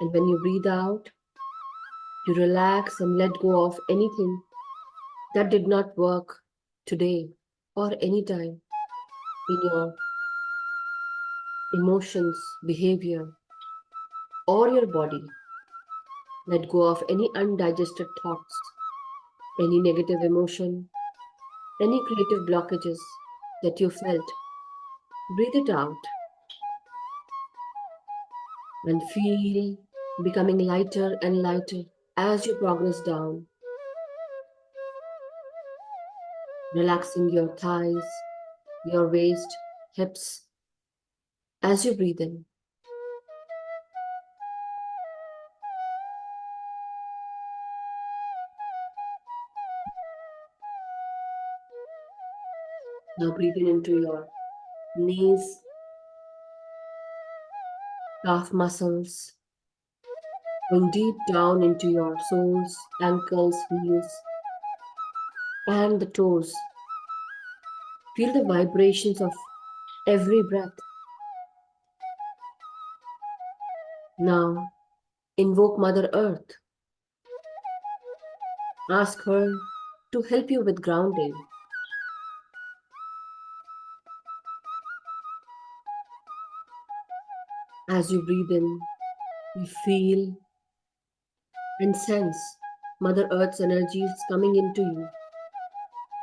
And when you breathe out, you relax and let go of anything that did not work today or anytime in your emotions, behavior, or your body. Let go of any undigested thoughts, any negative emotion, any creative blockages that you felt. Breathe it out and feel becoming lighter and lighter as you progress down. Relaxing your thighs, your waist, hips as you breathe in. Now breathing into your knees, calf muscles, going deep down into your soles, ankles, heels, and the toes. Feel the vibrations of every breath. Now, invoke Mother Earth. Ask her to help you with grounding. As you breathe in, you feel and sense Mother Earth's energies coming into you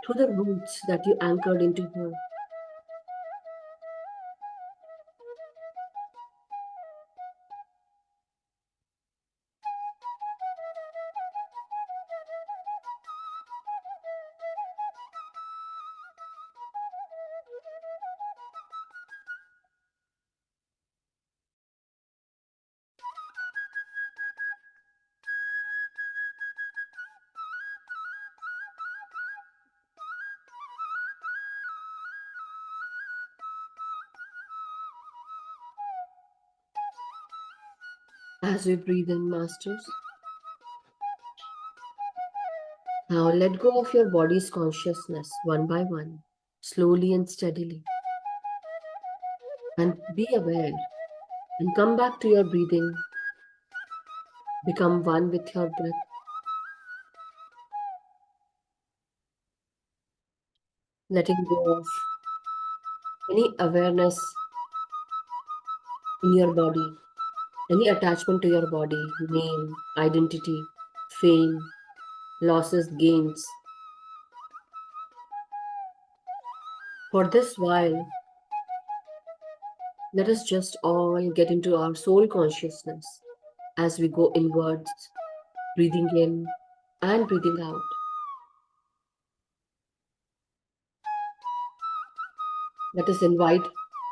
through the roots that you anchored into her. As we breathe in, Masters, now let go of your body's consciousness one by one, slowly and steadily. And be aware and come back to your breathing. Become one with your breath. Letting go of any awareness in your body, any attachment to your body, name, identity, fame, losses, gains. For this while, let us just all get into our soul consciousness as we go inwards, breathing in and breathing out. Let us invite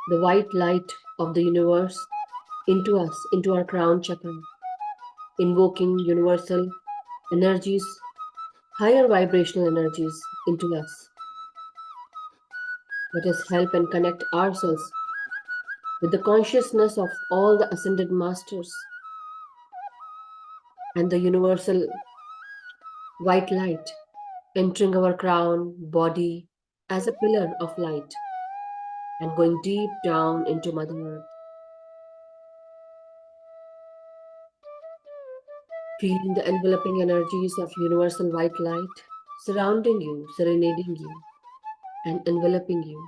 the white light of the universe into us, into our crown chakra, invoking universal energies, higher vibrational energies into us. Let us help and connect ourselves with the consciousness of all the ascended masters and the universal white light entering our crown, body as a pillar of light and going deep down into Mother Earth. Feeling the enveloping energies of universal white light surrounding you, serenading you, and enveloping you.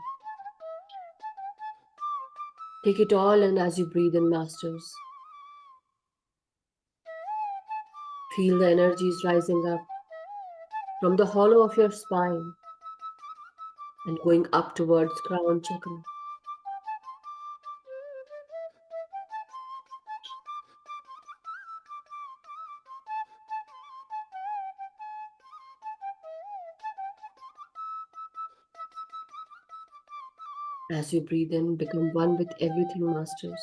Take it all in as you breathe in, Masters. Feel the energies rising up from the hollow of your spine and going up towards crown chakra. As you breathe in, become one with everything, Masters.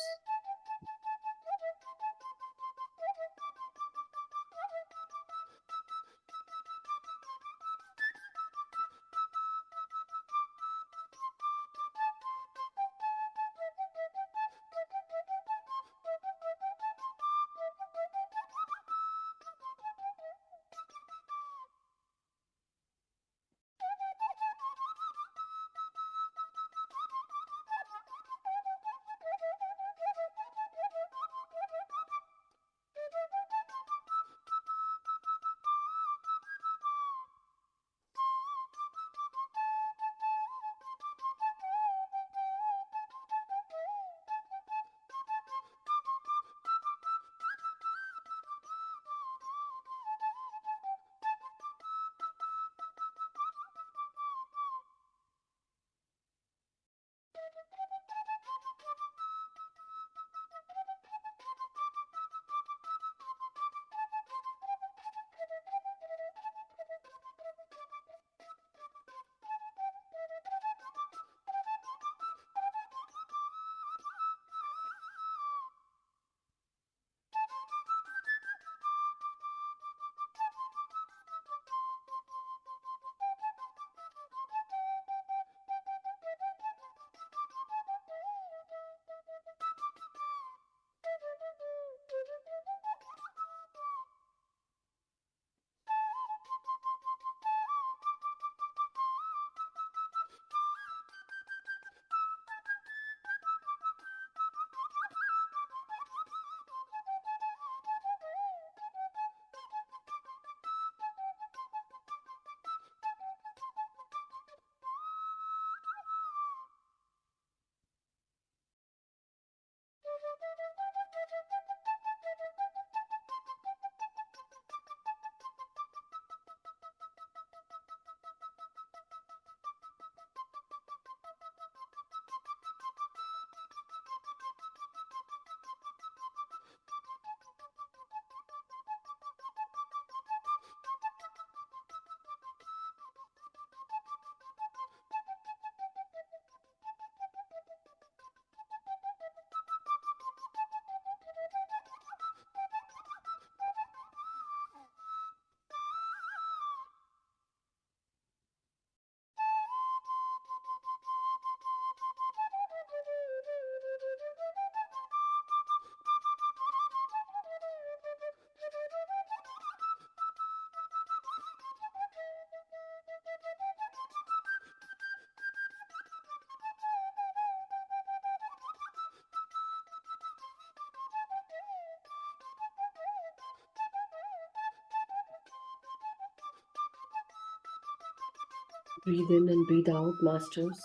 Breathe in and breathe out, masters.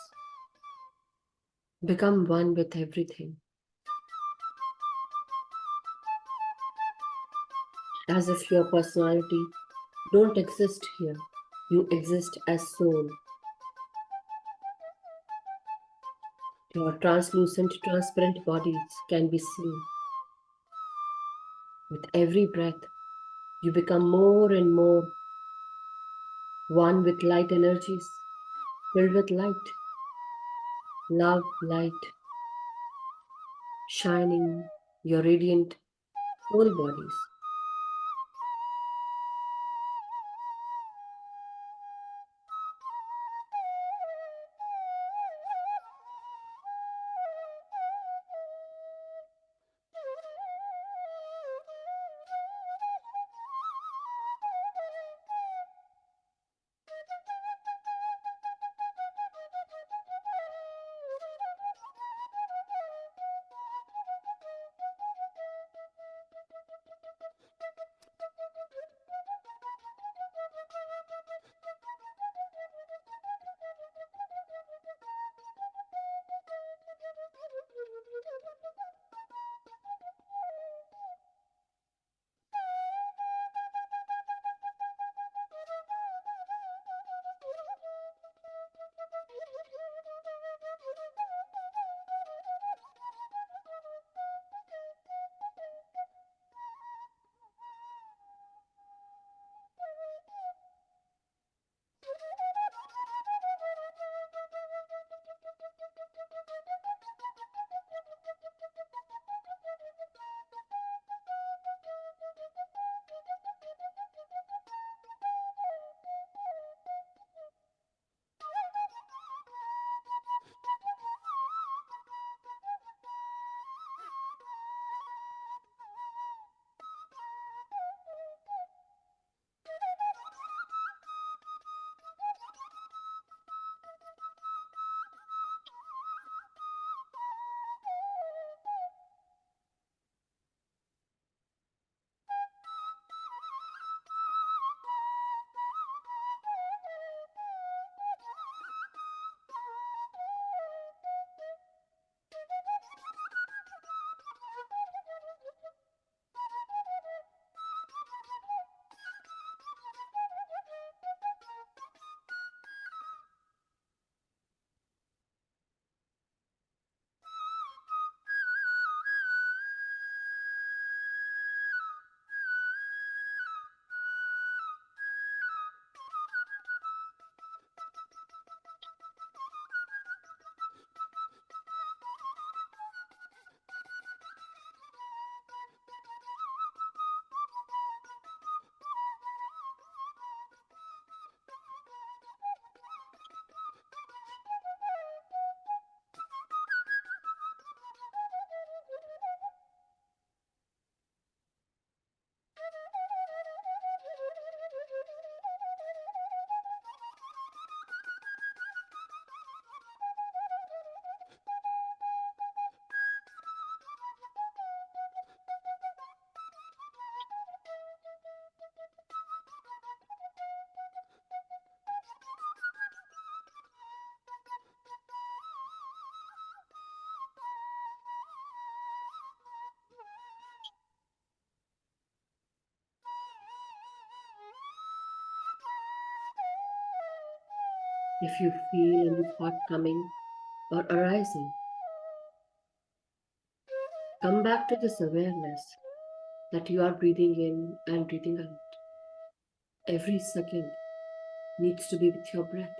Become one with everything. As if your personality don't exist here. You exist as soul. Your translucent, transparent bodies can be seen. With every breath, you become more and more one with light energies, filled with light, love, light, shining your radiant soul bodies. If you feel any thought coming or arising, come back to this awareness that you are breathing in and breathing out. Every second needs to be with your breath.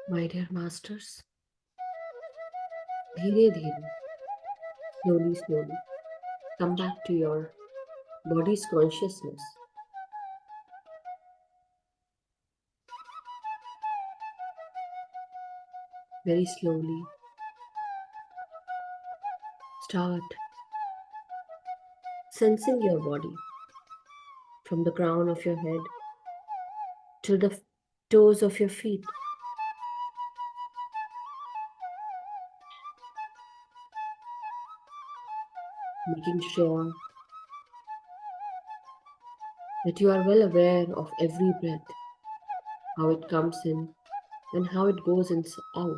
My dear masters, dheere dheere, slowly slowly, come back to your body's consciousness. Very slowly, start sensing your body from the crown of your head till the toes of your feet. Making sure that you are well aware of every breath, how it comes in and how it goes out.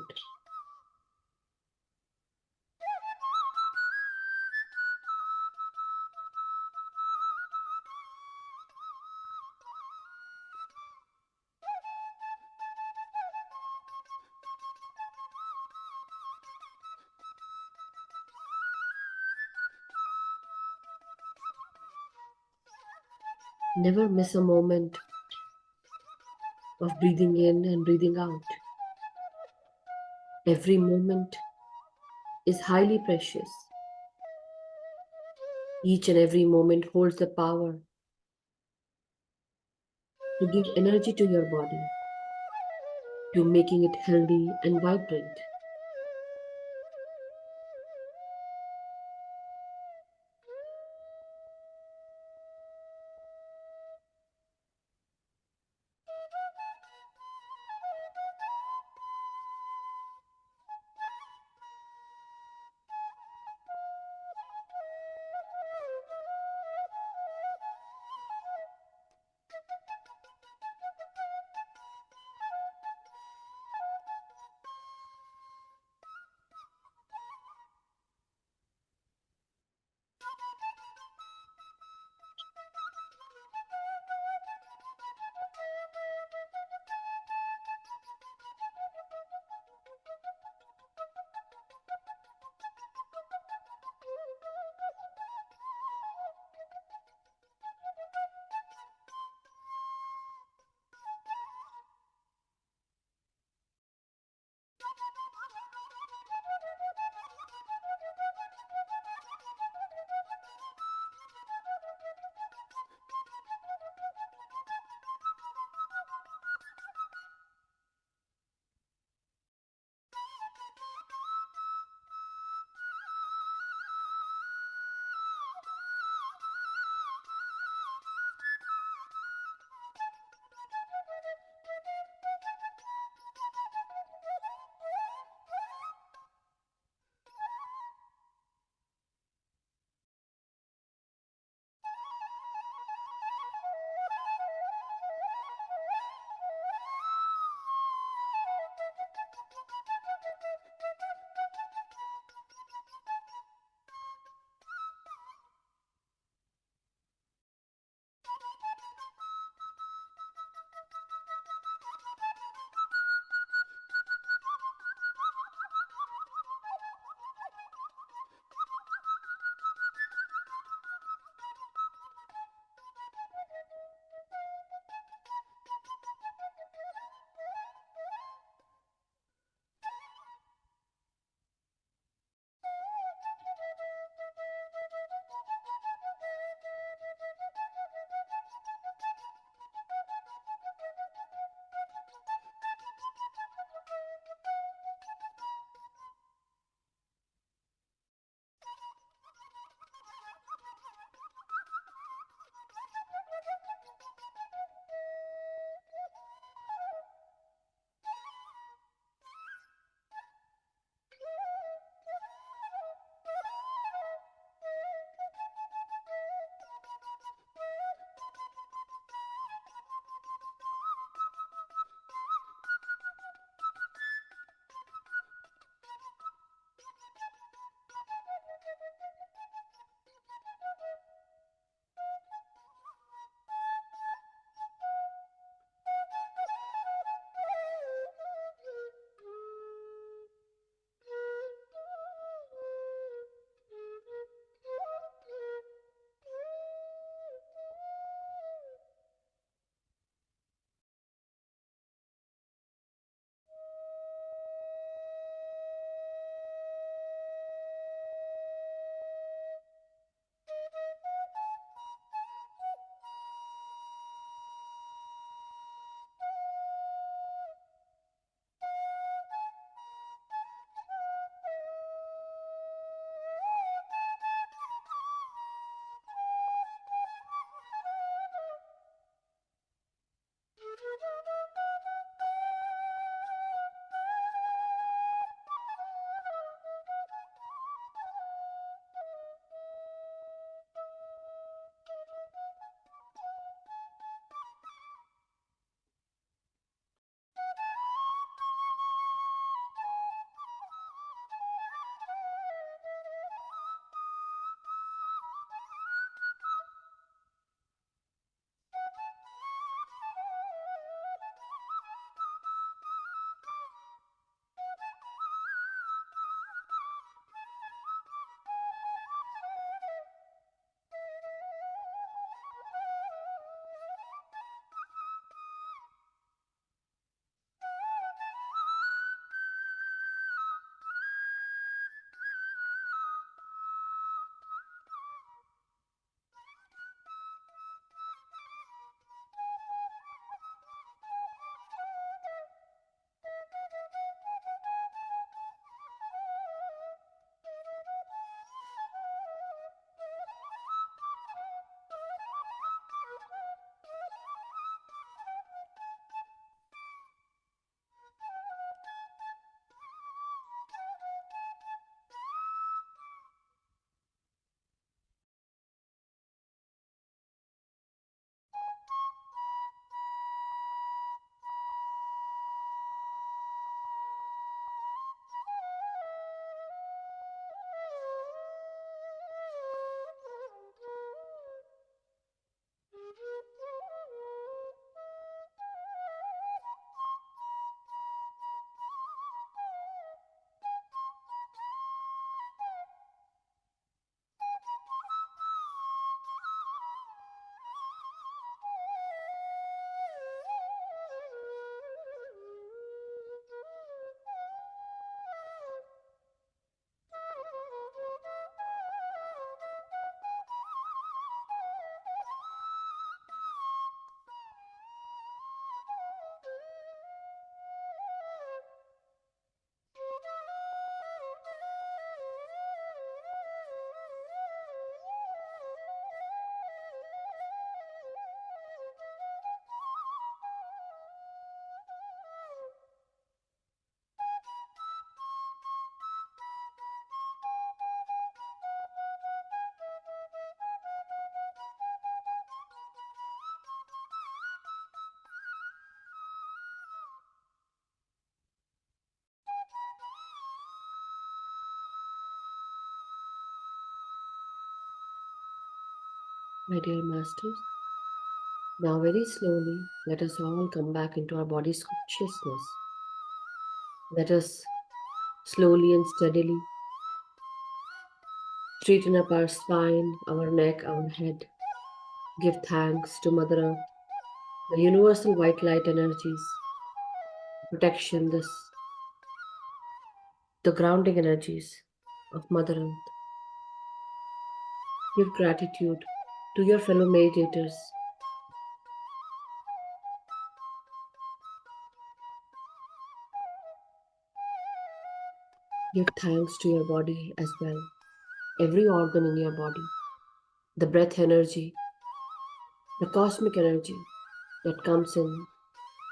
Never miss a moment of breathing in and breathing out. Every moment is highly precious. Each and every moment holds the power to give energy to your body, to making it healthy and vibrant. My dear masters, now very slowly, let us all come back into our body's consciousness. Let us slowly and steadily straighten up our spine, our neck, our head. Give thanks to Mother Earth, the universal white light energies, protection, the grounding energies of Mother Earth. Give gratitude to your fellow meditators. Give thanks to your body as well, every organ in your body, the breath energy, the cosmic energy that comes in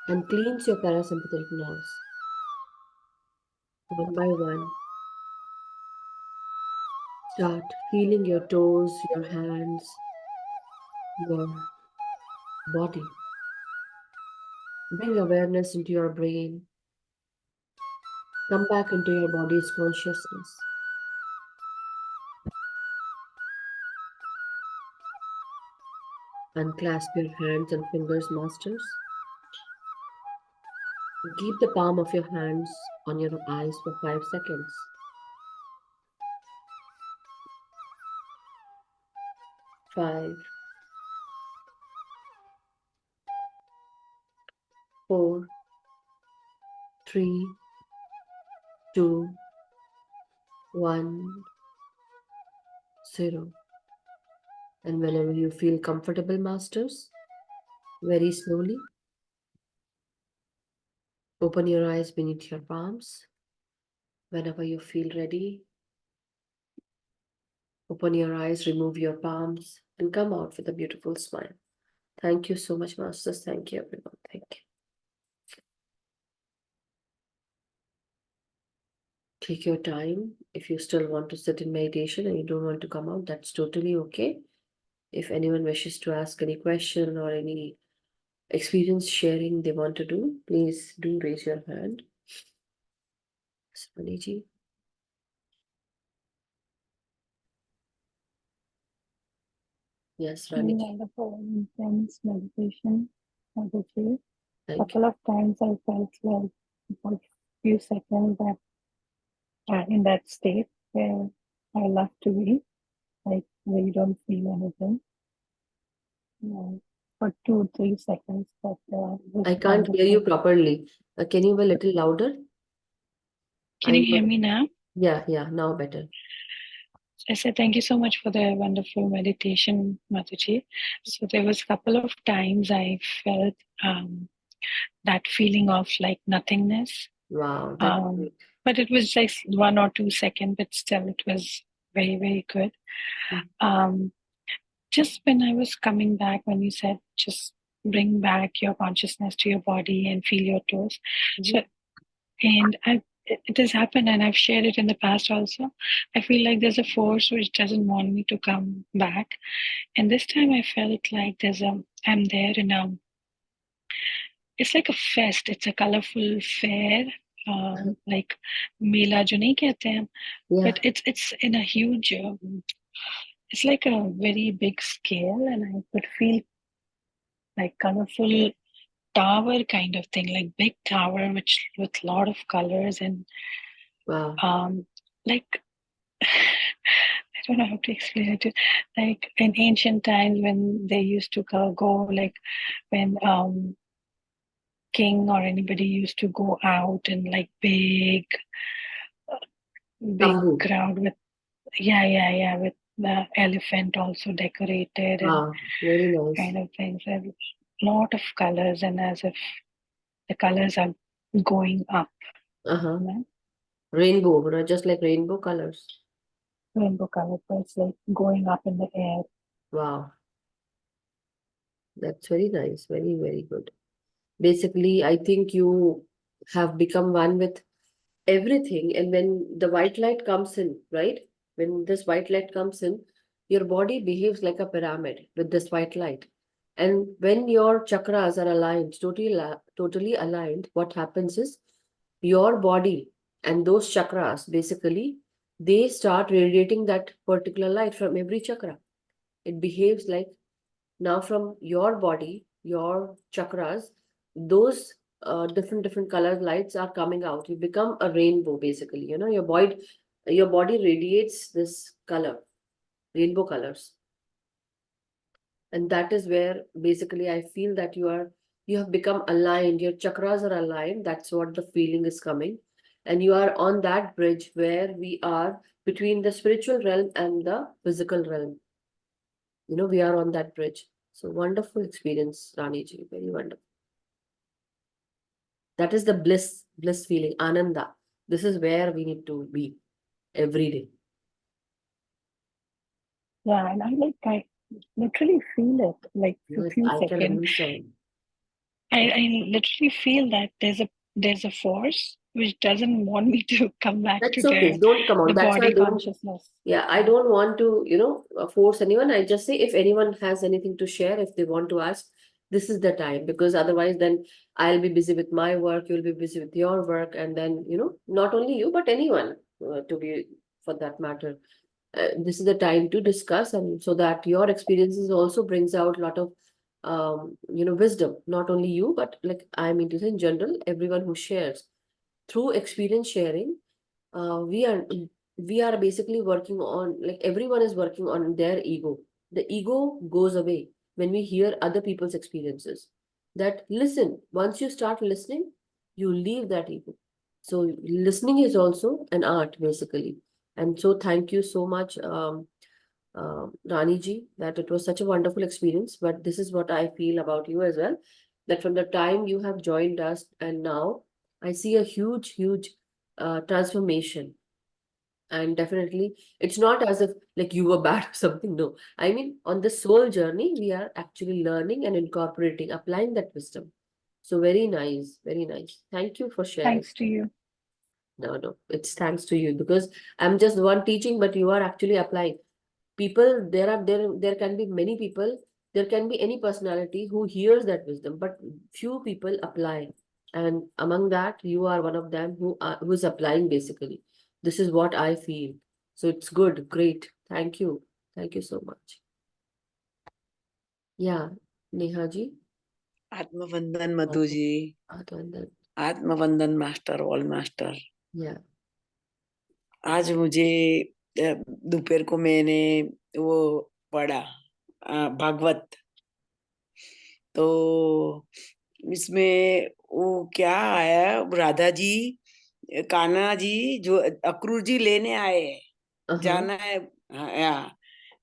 and cleans your parasympathetic nerves. One by one, start feeling your toes, your hands, your body. Bring awareness into your brain. Come back into your body's consciousness. Unclasp your hands and fingers, masters. Keep the palm of your hands on your eyes for 5 seconds. 5, 4, 3, 2, 1, 0. And whenever you feel comfortable, masters, very slowly, open your eyes beneath your palms. Whenever you feel ready, open your eyes, remove your palms, and come out with a beautiful smile. Thank you so much, masters. Thank you, everyone. Thank you. Take your time. If you still want to sit in meditation and you don't want to come out, that's totally okay. If anyone wishes to ask any question or any experience sharing they want to do, please do raise your hand. Swaniji. Yes, Rani. Wonderful, intense meditation. Madhuji. Thank you. Couple of times I felt like for a few seconds that in that state where I love to be, like where you don't feel anything. For 2-3 seconds, but I can't hear you properly. Can you be a little louder? Can you hear me now? Yeah, now better. I said thank you so much for the wonderful meditation, Madhuji. So there was a couple of times I felt that feeling of like nothingness. Wow. But it was like 1 or 2 seconds, but still it was very, very good. Just when I was coming back, when you said just bring back your consciousness to your body and feel your toes. So, and it has happened, and I've shared it in the past also. I feel like there's a force which doesn't want me to come back. And this time I felt like I'm there in it's like a fest. It's a colorful fair, like Mela jo nahi kehte hain. But it's in a huge, it's like a very big scale, and I could feel like colorful tower kind of thing, like big tower with a lot of colors and like I don't know how to explain it. Like in ancient times when they used to go like when king or anybody used to go out in like big crowd with with the elephant also decorated and very nice kind of things. A lot of colors, and as if the colors are going up. Rainbow, just like rainbow colors. Rainbow colors, but it's like going up in the air. Wow. That's very nice. Very, very good. Basically, I think you have become one with everything. And when the white light comes in, right? When this white light comes in, your body behaves like a pyramid with this white light. And when your chakras are aligned, totally aligned, what happens is your body and those chakras, basically, they start radiating that particular light from every chakra. It behaves like Now from your body, your chakras, those different colored lights are coming out. You become a rainbow, basically. You know, your body radiates this color, rainbow colors. And that is where basically I feel that you have become aligned, your chakras are aligned. That's what the feeling is coming. And you are on that bridge where we are between the spiritual realm and the physical realm. You know, we are on that bridge. So wonderful experience, Raniji, very wonderful. That is the bliss feeling, Ananda. This is where we need to be every day. Yeah, and I literally feel it like for a Yes, few I can seconds. understand. I literally feel that there's a force which doesn't want me to come back That's to okay. Don't come on. the That's why I body don't. consciousness. Yeah, I don't want to, force anyone. I just say if anyone has anything to share, if they want to ask, this is the time, because otherwise then I'll be busy with my work, you'll be busy with your work, and then, not only you, but anyone to be for that matter. This is the time to discuss, and so that your experiences also brings out a lot of, wisdom, not only you, but like I mean to say in general, everyone who shares through experience sharing. We are basically working on, like everyone is working on their ego. The ego goes away when we hear other people's experiences. That listen, once you start listening, you leave that ego. So listening is also an art, basically. And so thank you so much, Rani ji, that it was such a wonderful experience. But this is what I feel about you as well, that from the time you have joined us and now, I see a huge transformation. And definitely, it's not as if like you were bad or something. No, I mean, on the soul journey, we are actually learning and incorporating, applying that wisdom. So very nice, very nice. Thank you for sharing. Thanks to you. No, it's thanks to you, because I'm just the one teaching, but you are actually applying. People, there can be many people, there can be any personality who hears that wisdom, but few people apply. And among that, you are one of them who is applying, basically. This is what I feel. So it's good, great. Thank you. Thank you so much. Yeah, Neha ji. Atmavandan Madhu ji, Atwandan. Atmavandan master, all master. Yeah. आज मुझे दोपहर को मैंने वो पढ़ा भागवत, तो इसमें वो क्या आया, राधा जी कान्हा जी जो अक्रूर जी लेने आए हैं, जाना है,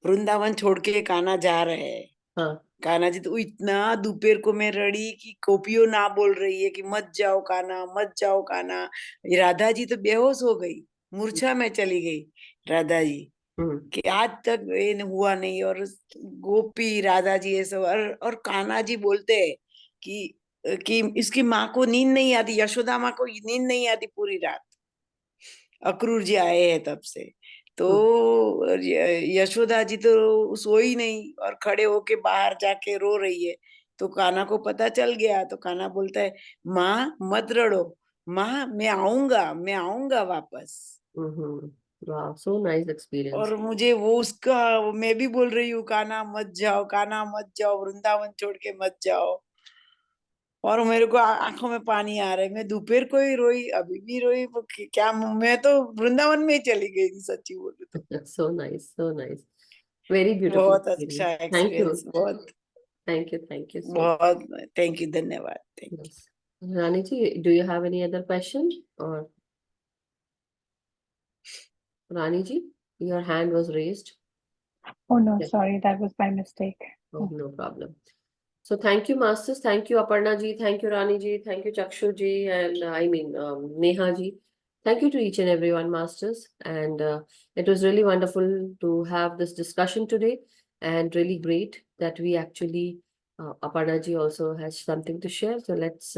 वृंदावन छोड़ के कान्हा जा रहे हैं। हाँ. कान्हा जी तो इतना दोपहर को मैं रड़ी कि कोपियो ना बोल रही है कि मत जाओ कान्हा, मत जाओ कान्हा। राधा जी तो बेहोश हो गई, मूर्छा में चली गई राधा जी, कि आज तक ये हुआ नहीं। और गोपी राधा जी ये सब, और कान्हा जी बोलते हैं कि इसकी माँ को नींद नहीं आती, यशोदा माँ को नींद नहीं आती पूरी रात, अक्रूर जी आए हैं तब से। तो यशोदा जी तो सोई नहीं और खड़े होके बाहर जाके रो रही है। तो कान्हा को पता चल गया, तो कान्हा बोलता है, माँ मत रड़ो, माँ मैं आऊंगा वापस। Wow, so nice experience. और मुझे वो उसका, मैं भी बोल रही हूँ, कान्हा मत जाओ, वृंदावन छोड़ के मत जाओ। और मेरे को आंखों में पानी आ रहा है, मैं दोपहर को ही रोई, अभी भी रोई। क्या मैं तो वृंदावन में ही चली गई थी, सच्ची बोलूं तो। So nice, so nice. Very beautiful बहुत अच्छा experience. Thank you. एक्सपीरियंस, बहुत Thank you so much. बहुत थैंक यू, धन्यवाद, thank you. Yes. Rani ji, do you have any other question? Or Rani ji, your hand was raised. Oh no, Yes. sorry, that was by mistake. Oh, no problem. So thank you, masters. Thank you, Aparna ji. Thank you, Rani ji. Thank you, Chakshu ji. And Neha ji. Thank you to each and everyone, masters. And it was really wonderful to have this discussion today, and really great that we actually, Aparna ji also has something to share. So let's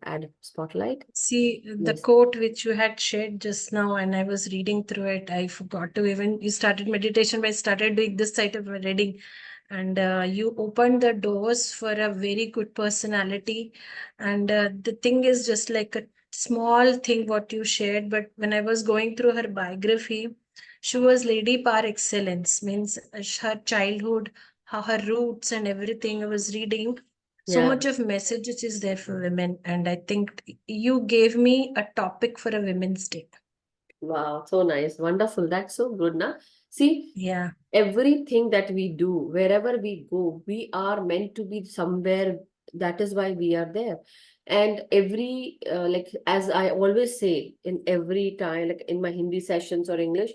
add spotlight. See, the Yes. quote which you had shared just now, and I was reading through it, I forgot to even, you started meditation, but I started doing this side of reading. And you opened the doors for a very good personality. And the thing is just like a small thing what you shared, but when I was going through her biography, she was lady par excellence, means her childhood, how her roots and everything. I was reading. So much of messages is there for women. And I think you gave me a topic for a Women's Day. Wow, so nice. Wonderful. That's so good, na? See, Yeah. everything that we do, wherever we go, we are meant to be somewhere. That is why we are there. And every, like, as I always say in every time, like in my Hindi sessions or English,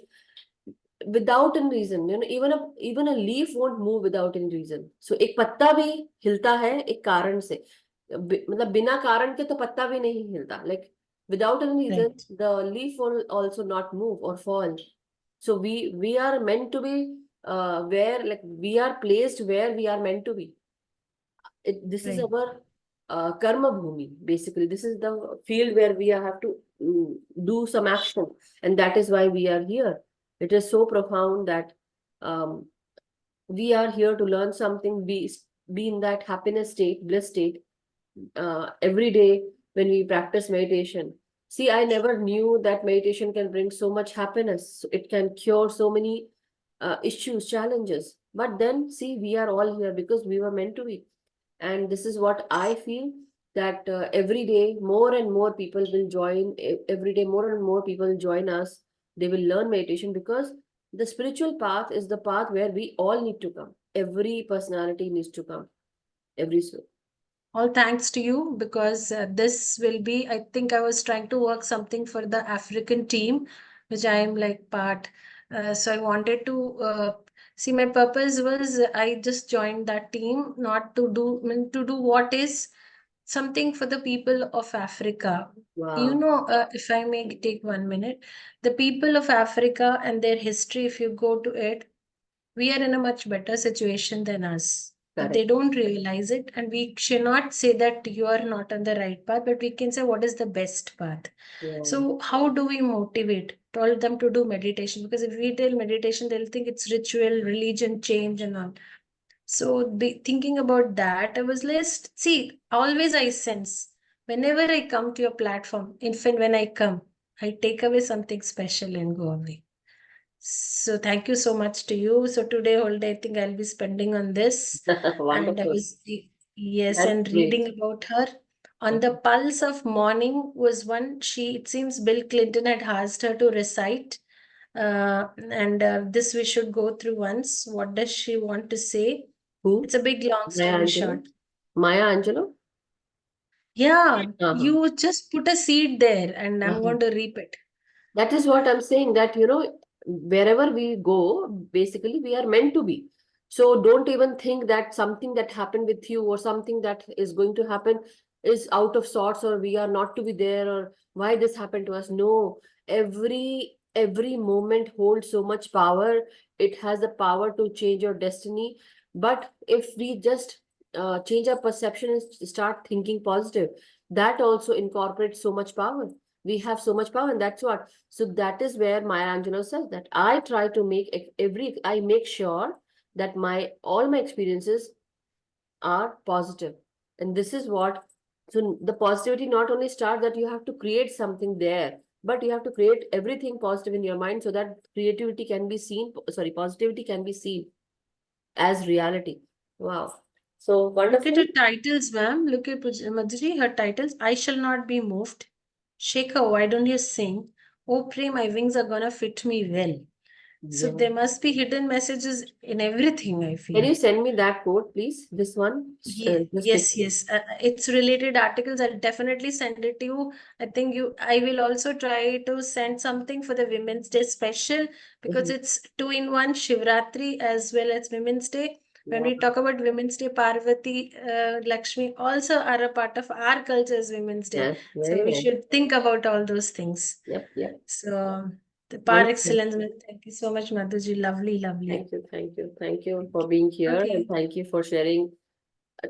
without any reason, even a leaf won't move without any reason. So एक पत्ता भी हिलता है एक कारण से, मतलब बिना कारण के तो पत्ता भी नहीं हिलता. Like without any reason, Right. the leaf will also not move or fall. So we are meant to be where, like, we are placed where we are meant to be. This is Right. our karma bhumi. Basically, this is the field where we have to do some action, and that is why we are here. It is so profound that um, we are here to learn something, be in that happiness state, bliss state, every day when we practice meditation. See, I never knew that meditation can bring so much happiness. It can cure so many issues, challenges. But then, see, we are all here because we were meant to be. And this is what I feel, that every day more and more people will join. Every day more and more people join us. They will learn meditation because the spiritual path is the path where we all need to come. Every personality needs to come. Every soul. All thanks to you, because this will be, I think I was trying to work something for the African team, which I am like part. So I wanted to see, my purpose was I just joined that team, not to do, to do what is something for the people of Africa. You Wow. know, if I may take 1 minute, the people of Africa and their history, if you go to it, we are in a much better situation than us. But they Correct. don't realize it, and we should not say that you are not on the right path, but we can say what is the best path. Yeah. So how do we motivate? Tell them to do meditation, because if we tell meditation, they'll think it's ritual, religion, change, and all. So thinking about that, I was less, see, always I sense whenever I come to your platform, in fact, when I come, I take away something special and go away. So thank you so much to you. So today whole day, I think I'll be spending on this. And I Wonderful. was, yes, That's and great. reading about her. On the pulse of morning was one, it seems Bill Clinton had asked her to recite. And this we should go through once. What does she want to say? Who? It's a big long Maya story Angelou? short. Maya Angelou? Yeah, Uh-huh. you just put a seed there and I'm Uh-huh. going to reap it. That is what I'm saying, that, wherever we go, basically we are meant to be. So don't even think that something that happened with you or something that is going to happen is out of sorts, or we are not to be there, or why this happened to us. No, every moment holds so much power. It has the power to change your destiny. But if we just change our perception and start thinking positive, that also incorporates so much power. We have so much power, and that's what. So that is where Maya Angelou says that I try to I make sure that all my experiences are positive. And this is what, so the positivity not only starts that you have to create something there, but you have to create everything positive in your mind so that positivity can be seen as reality. Wow. So Look at wonderful. her titles, ma'am. Look at Madhuri, her titles. I shall not be moved. Shekhar, why don't you sing? Oh, pray my wings are gonna fit me well. So Yeah. there must be hidden messages in everything, I Can feel. you send me that quote, please? This one? Yes. It's related articles. I'll definitely send it to you. I think I will also try to send something for the Women's Day special, because it's 2-in-1, Shivratri as well as Women's Day. When we talk about Women's Day, Parvati, Lakshmi also are a part of our culture as Women's Day. Yes, So very we nice. should think about all those things. Yep. So the par Wonderful. excellence. Thank you so much, Madhuji. Lovely. Thank you for being here, Okay. and thank you for sharing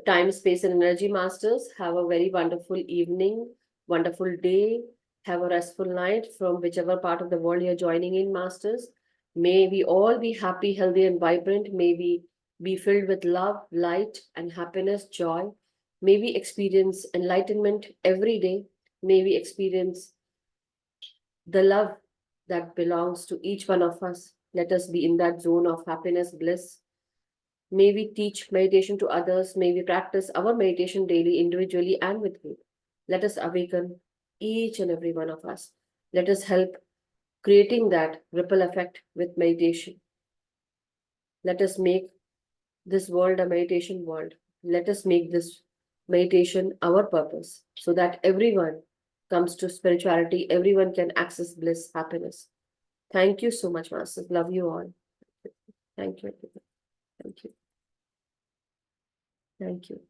time, space, and energy, masters. Have a very wonderful evening, wonderful day. Have a restful night from whichever part of the world you're joining in, masters. May we all be happy, healthy, and vibrant. May we be filled with love, light, and happiness, joy. May we experience enlightenment every day. May we experience the love that belongs to each one of us. Let us be in that zone of happiness, bliss, May we teach meditation to others. May we practice our meditation daily, individually and with group. Let us awaken each and every one of us. Let us help creating that ripple effect with meditation. Let us make this world a meditation world. Let us make this meditation our purpose so that everyone comes to spirituality, everyone can access bliss, happiness. Thank you so much, Masters. Love you all. Thank you. Thank you. Thank you.